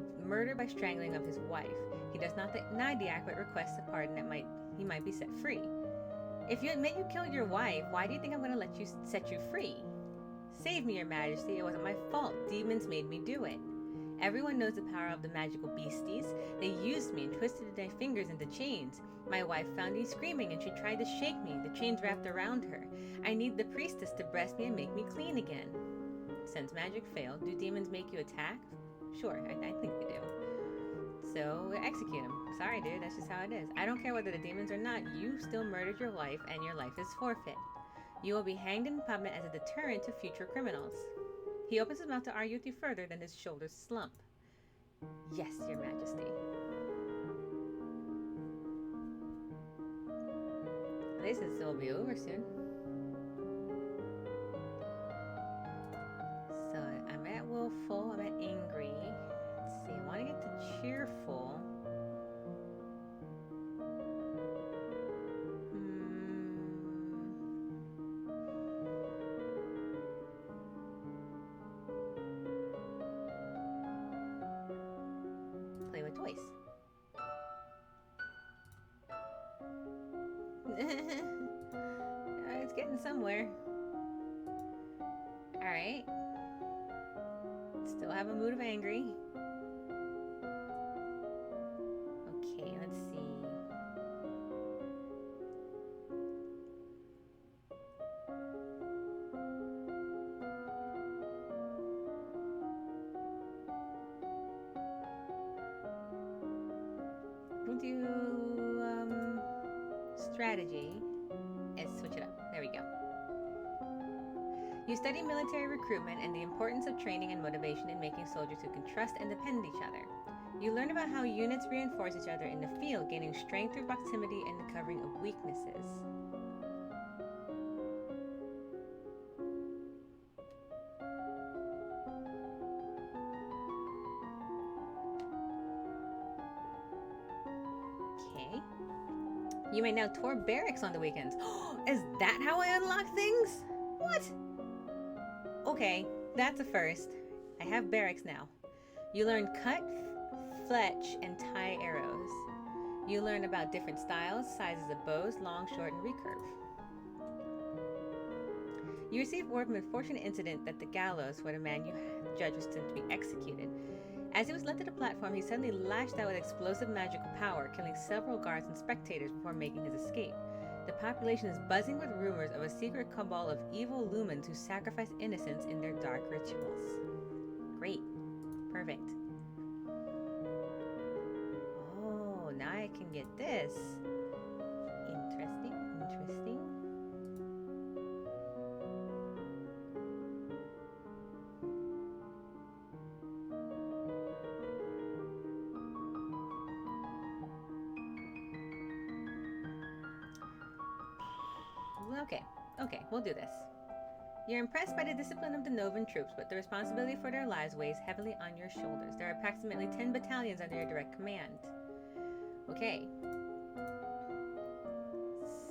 his wife. He does not deny the act, but requests a pardon that he might be set free. If you admit you killed your wife, why do you think I'm going to set you free? Save me, Your Majesty. It wasn't my fault. Demons made me do it. Everyone knows the power of the magical beasties. They used me and twisted their fingers into chains. My wife found me screaming and she tried to shake me. The chains wrapped around her. I need the priestess to breast me and make me clean again. Since magic failed, do demons make you attack? Sure, I think they do. So, execute them. Sorry, dude, that's just how it is. I don't care whether the demons or not, you still murdered your wife and your life is forfeit. You will be hanged in public as a deterrent to future criminals. He opens his mouth to argue with you further, then his shoulders slump. Yes, Your Majesty. This will be over soon. So I'm at willful, I'm at angry. Let's see, I want to get to cheerful. Play with toys. It's getting somewhere. Alright. Still have a mood of angry. Okay, let's see. We'll do strategy and switch it up. There we go. You study military recruitment and the importance of training and motivation in making soldiers who can trust and depend on each other. You learn about how units reinforce each other in the field, gaining strength through proximity and the covering of weaknesses. You may now tour barracks on the weekends. Is that how I unlock things? What? Okay, that's a first. I have barracks now. You learn cut, fletch, and tie arrows. You learn about different styles, sizes of bows, long, short, and recurve. You receive word of an unfortunate incident that the gallows, where the man you judge was to be executed. As he was led to the platform, he suddenly lashed out with explosive magical power, killing several guards and spectators before making his escape. The population is buzzing with rumors of a secret cabal of evil lumens who sacrifice innocents in their dark rituals. Great. Perfect. Oh, now I can get this. Interesting, interesting. Okay, we'll do this. You're impressed by the discipline of the Novan troops, but the responsibility for their lives weighs heavily on your shoulders. There are approximately 10 battalions under your direct command. Okay.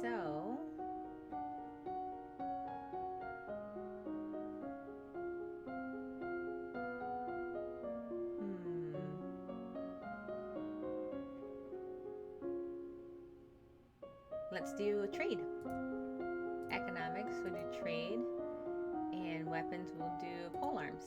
So... Let's do a trade. Economics, we'll do trade, and weapons, we'll do polearms.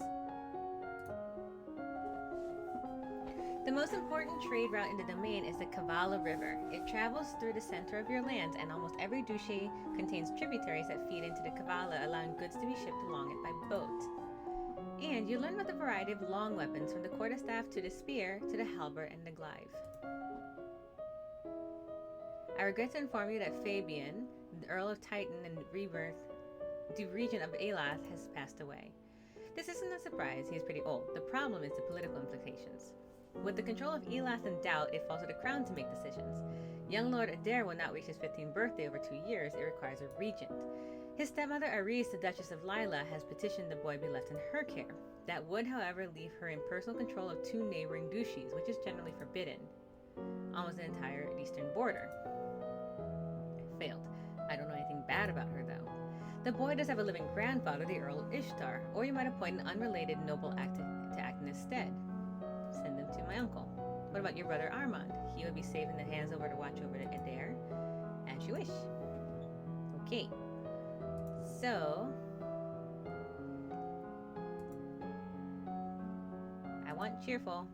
The most important trade route in the domain is the Kavala River. It travels through the center of your lands, and almost every duchy contains tributaries that feed into the Kavala, allowing goods to be shipped along it by boat. And you learn about the variety of long weapons, from the quarterstaff to the spear to the halberd and the glaive. I regret to inform you that Fabian, the Earl of Titan and Rebirth, the region of Elath, has passed away. This isn't a surprise, he is pretty old. The problem is the political implications. With the control of Elath in doubt, it falls to the crown to make decisions. Young Lord Adair will not reach his 15th birthday over 2 years. It requires a regent. His stepmother Aris, the Duchess of Lila, has petitioned the boy be left in her care. That would, however, leave her in personal control of 2 neighboring duchies, which is generally forbidden. Almost the entire eastern border. Failed. I don't know anything bad about her, though. The boy does have a living grandfather, the Earl of Ishtar, or you might appoint an unrelated noble to act in his stead. Send him to my uncle. What about your brother Armand? He would be safe in the hands over to watch over the Adair, as you wish. Okay. So, I want cheerful.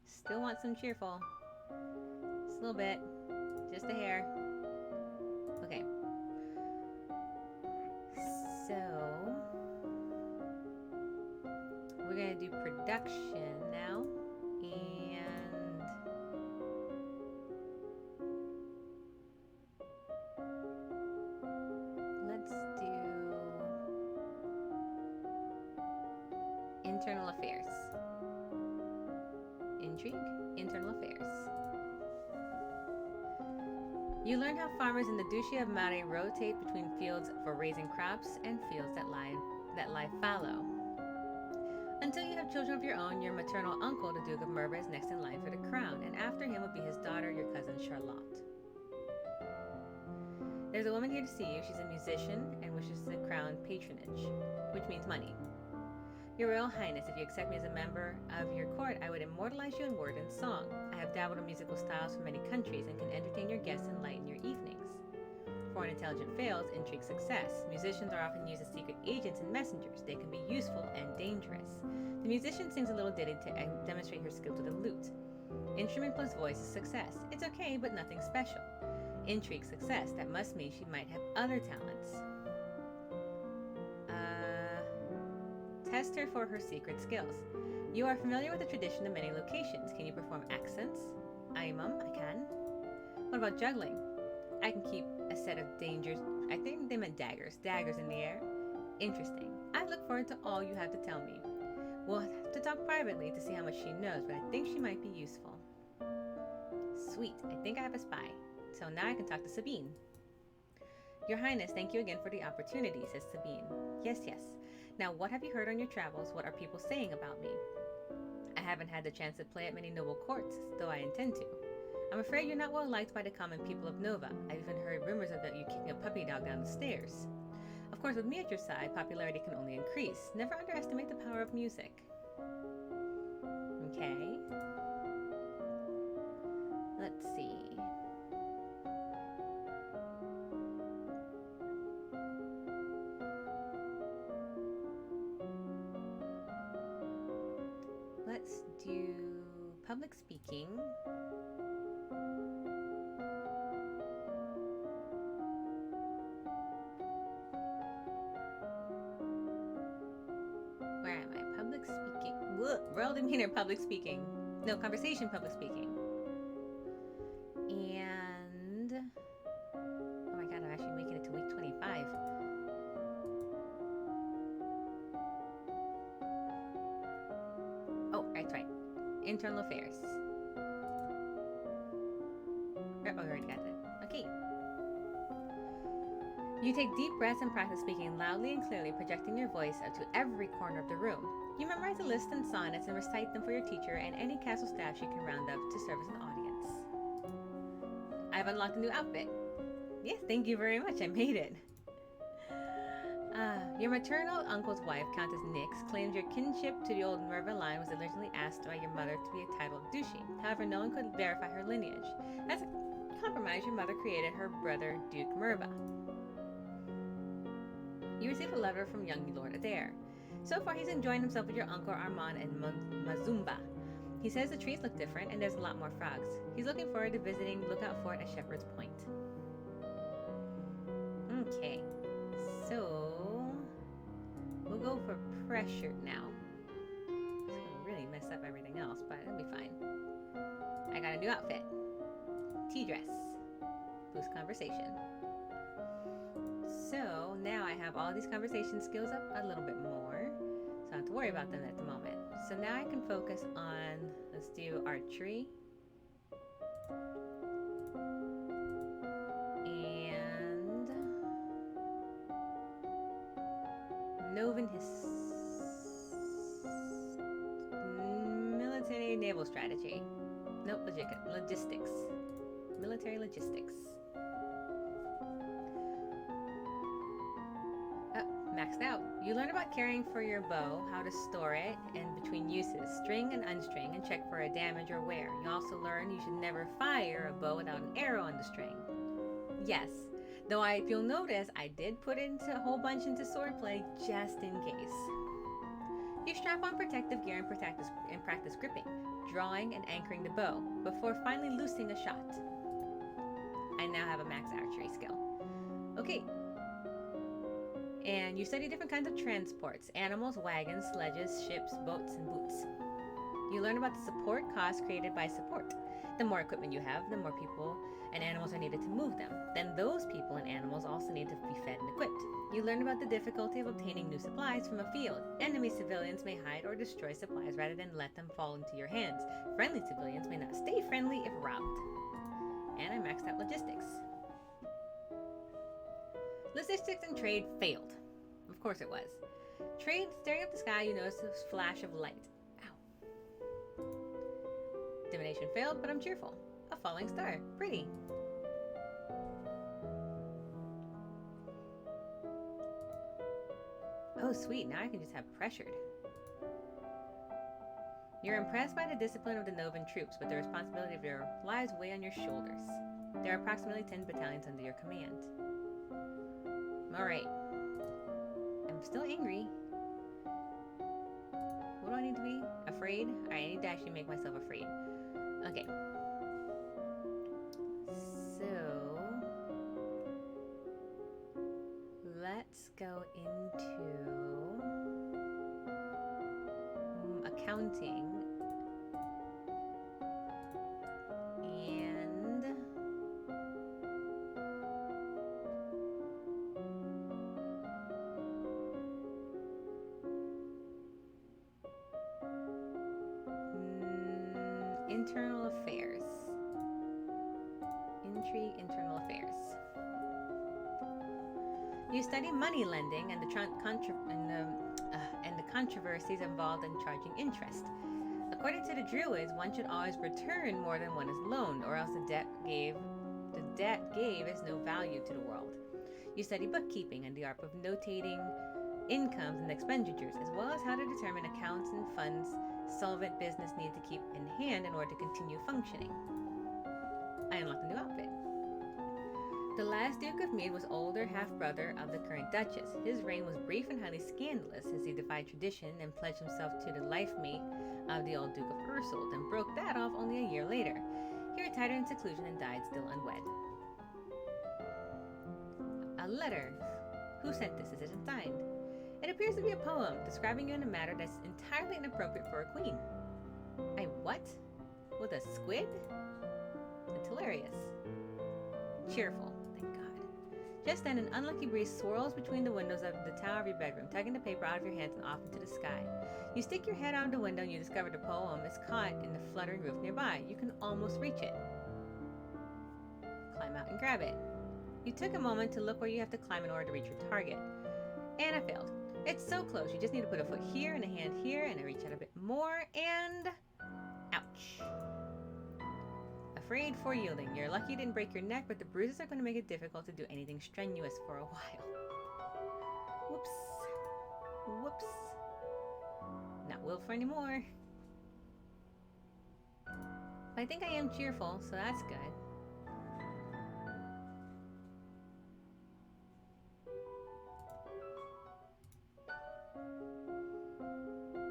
Still want some cheerful. Just a little bit. Just a hair. Okay. So, we're going to do production now. And let's do internal affairs. Intrigue, internal affairs. You learn how farmers in the Duchy of Mare rotate between fields for raising crops and fields that lie fallow. Until you have children of your own, your maternal uncle, the Duke of Merva, is next in line for the crown, and after him will be his daughter, your cousin Charlotte. There's a woman here to see you. She's a musician and wishes the crown patronage, which means money. Your Royal Highness, if you accept me as a member of your court, I would immortalize you in word and song. I have dabbled in musical styles from many countries and can entertain your guests and lighten your evenings. Foreign intelligence fails, intrigue success. Musicians are often used as secret agents and messengers. They can be useful and dangerous. The musician sings a little ditty to demonstrate her skill to the lute. Instrument plus voice is success. It's okay, but nothing special. Intrigue success. That must mean she might have other talents. Test her for her secret skills. You are familiar with the tradition of many locations. Can you perform accents? I can. What about juggling? I can keep a set of dangers. I think they meant daggers. Daggers in the air. Interesting. I look forward to all you have to tell me. We'll have to talk privately to see how much she knows, but I think she might be useful. Sweet. I think I have a spy. So now I can talk to Sabine. Your Highness, thank you again for the opportunity, says Sabine. Yes. Now, what have you heard on your travels? What are people saying about me? I haven't had the chance to play at many noble courts, though I intend to. I'm afraid you're not well liked by the common people of Nova. I've even heard rumors about you kicking a puppy dog down the stairs. Of course, with me at your side, popularity can only increase. Never underestimate the power of music. Okay. Let's see. Let's do public speaking. Where am I? Public speaking. World demeanor public speaking. No, conversation public speaking. And oh my god, I'm actually making it to week 25. Oh, that's right. Internal affairs. Oh, we already got that. Okay. You take deep breaths and practice speaking loudly and clearly, projecting your voice out to every corner of the room. You memorize a list and sonnets and recite them for your teacher and any castle staff you can round up to serve as an audience. I've unlocked a new outfit. Yes, thank you very much. I made it. Your maternal uncle's wife, Countess Nix, claims your kinship to the old Merva line was originally asked by your mother to be a title of duchy. However, no one could verify her lineage. As a compromise, your mother created her brother, Duke Merva. You receive a letter from young Lord Adair. So far, he's enjoying himself with your uncle Armand and Mazumba. He says the trees look different and there's a lot more frogs. He's looking forward to visiting Lookout Fort at Shepherd's Point. Okay, so we'll go for pressure now. It's gonna really mess up everything else, but it'll be fine. I got a new outfit. Tea dress. Boost conversation. So now I have all these conversation skills up a little bit more, so I don't have to worry about them at the moment. So now I can focus on, let's do archery. And Novan military naval strategy. Nope, logistics. Military logistics. Maxed out. You learn about caring for your bow, how to store it, and between uses, string and unstring, and check for a damage or wear. You also learn you should never fire a bow without an arrow on the string. Yes, though if you'll notice, I did put a whole bunch into swordplay just in case. You strap on protective gear and practice gripping, drawing and anchoring the bow, before finally loosing a shot. I now have a max archery skill. Okay. And you study different kinds of transports: animals, wagons, sledges, ships, boats, and boots. You learn about the support costs created by support. The more equipment you have, the more people and animals are needed to move them. Then those people and animals also need to be fed and equipped. You learn about the difficulty of obtaining new supplies from a field. Enemy civilians may hide or destroy supplies rather than let them fall into your hands. Friendly civilians may not stay friendly if robbed. And I maxed out logistics. Logistics and trade failed. Of course it was. Trade, staring at the sky, you notice a flash of light. Ow. Divination failed, but I'm cheerful. A falling star. Pretty. Oh, sweet. Now I can just have pressured. You're impressed by the discipline of the Novan troops, but the responsibility of their lives weigh on your shoulders. There are approximately 10 battalions under your command. Alright. I'm still angry. What do I need to be? Afraid? Alright, I need to actually make myself afraid. Okay. So let's go into accounting. Internal affairs. Intrigue, internal affairs. You study money lending and the controversies involved in charging interest. According to the Druids, one should always return more than one is loaned, or else the debt gave is no value to the world. You study bookkeeping and the art of notating incomes and expenditures, as well as how to determine accounts and funds solvent business need to keep in hand in order to continue functioning. I unlocked a new outfit. The last Duke of Mead was older half-brother of the current Duchess. His reign was brief and highly scandalous, as he defied tradition and pledged himself to the life mate of the old Duke of Ursul, and broke that off only a year later. He retired in seclusion and died still unwed. A letter. Who sent this? Is it signed? It appears to be a poem describing you in a matter that's entirely inappropriate for a queen. A what? With a squid? It's hilarious. Cheerful. Just then, an unlucky breeze swirls between the windows of the tower of your bedroom, tugging the paper out of your hands and off into the sky. You stick your head out of the window and you discover the poem is caught in the fluttering roof nearby. You can almost reach it. Climb out and grab it. You took a moment to look where you have to climb in order to reach your target. And I failed. It's so close. You just need to put a foot here and a hand here, and I reach out a bit more, and... ouch. Afraid for yielding. You're lucky you didn't break your neck, but the bruises are going to make it difficult to do anything strenuous for a while. Whoops. Whoops. Not willful anymore. But I think I am cheerful, so that's good.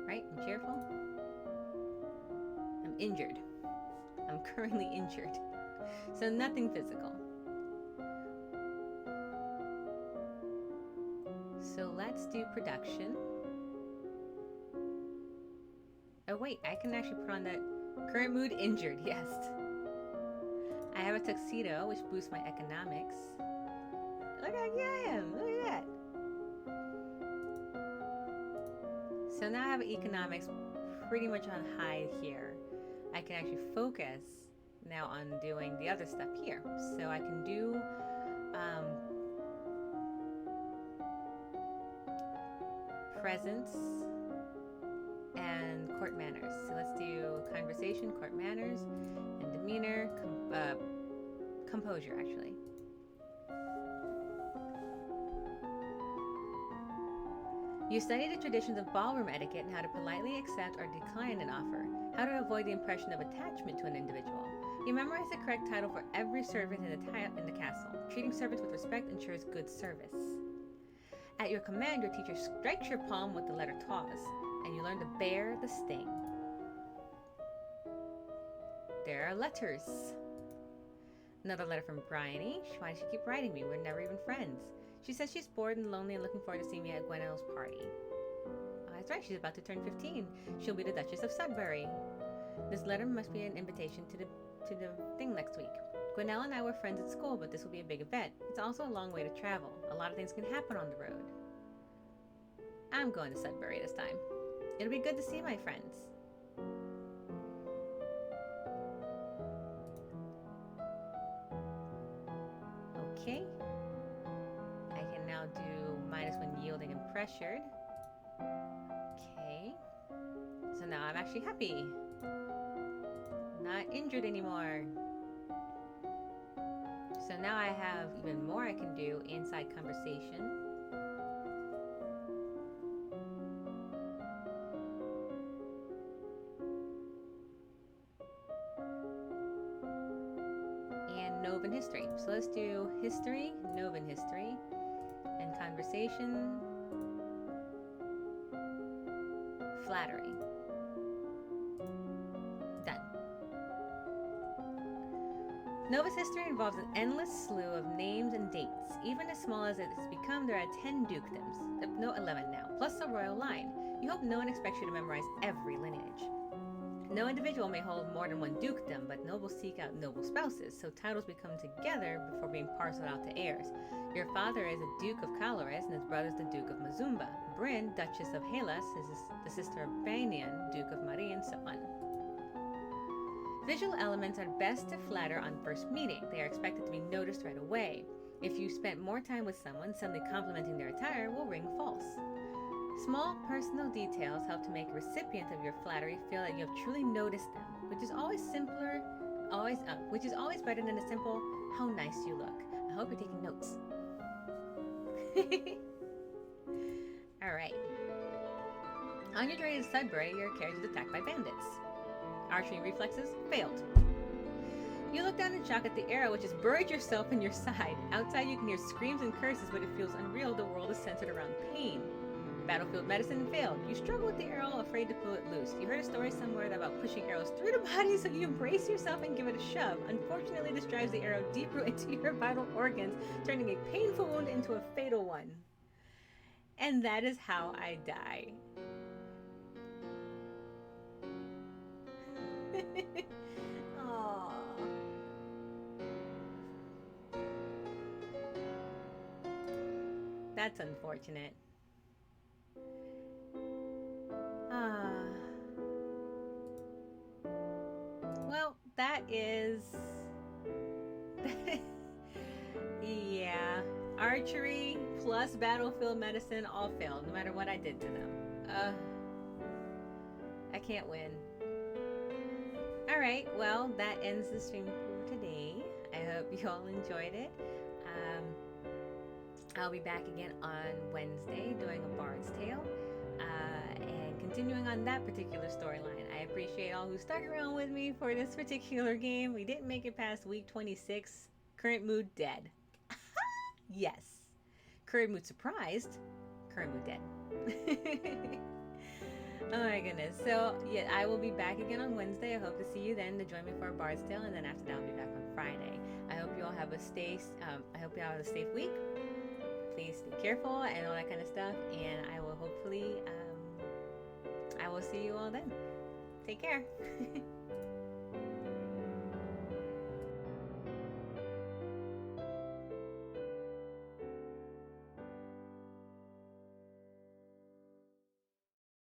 Right? I'm cheerful. I'm injured. I'm currently injured, so nothing physical. So let's do production. Oh wait, I can actually put on that current mood injured, yes. I have a tuxedo, which boosts my economics. Look how cute I am, look at that. So now I have economics pretty much on high here. I can actually focus now on doing the other stuff here. So I can do presence and court manners. So let's do conversation, court manners, and demeanor, composure actually. You study the traditions of ballroom etiquette and how to politely accept or decline an offer, how to avoid the impression of attachment to an individual. You memorize the correct title for every servant in the castle. Treating servants with respect ensures good service. At your command, your teacher strikes your palm with the letter Taws, and you learn to bear the sting. There are letters. Another letter from Bryony. Why does she keep writing me? We're never even friends. She says she's bored and lonely and looking forward to seeing me at Gwenelle's party. That's right, she's about to turn 15. She'll be the Duchess of Sudbury. This letter must be an invitation to the thing next week. Gwenelle and I were friends at school, but this will be a big event. It's also a long way to travel. A lot of things can happen on the road. I'm going to Sudbury this time. It'll be good to see my friends. Okay. I can now do minus when yielding and pressured. Okay. So now I'm actually happy. Not injured anymore. So now I have even more I can do inside conversation. And Novan history. So let's do history, Novan history, and conversation, flattery. Done. Nova's history involves an endless slew of names and dates. Even as small as it has become, there are 10 dukedoms. No, 11 now, plus a royal line. You hope no one expects you to memorize every lineage. No individual may hold more than one dukedom, but nobles seek out noble spouses, so titles become together before being parceled out to heirs. Your father is the Duke of Calores, and his brother is the Duke of Mazumba. Bryn, Duchess of Hellas, is the sister of Banian, Duke of Mari, and so on. Visual elements are best to flatter on first meeting. They are expected to be noticed right away. If you spent more time with someone, suddenly complimenting their attire will ring false. Small personal details help to make a recipient of your flattery feel that you have truly noticed them, which is always better than a simple "how nice you look." I hope you're taking notes. All right. On your journey to Sudbury, your carriage is attacked by bandits. Archery reflexes failed. You look down in shock at the arrow, which has buried yourself in your side. Outside, you can hear screams and curses, but it feels unreal. The world is centered around pain. Battlefield medicine failed. You struggle with the arrow, afraid to pull it loose. You heard a story somewhere about pushing arrows through the body, so you brace yourself and give it a shove. Unfortunately, this drives the arrow deeper into your vital organs, turning a painful wound into a fatal one. And that is how I die. Aww. That's unfortunate. Well, that is... yeah. Archery plus battlefield medicine all failed, no matter what I did to them. I can't win. Alright, well, that ends the stream for today. I hope you all enjoyed it. I'll be back again on Wednesday doing a Bard's Tale. And continuing on that particular storyline. I appreciate all who stuck around with me for this particular game. We didn't make it past week 26. Current mood dead. Yes. Current mood surprised. Current mood dead. Oh my goodness. So yeah, I will be back again on Wednesday. I hope to see you then to join me for a Bard's Tale, and then after that I'll be back on Friday. I hope you all have a safe week. Please be careful and all that kind of stuff, and I will hopefully I will see you all then. Take care.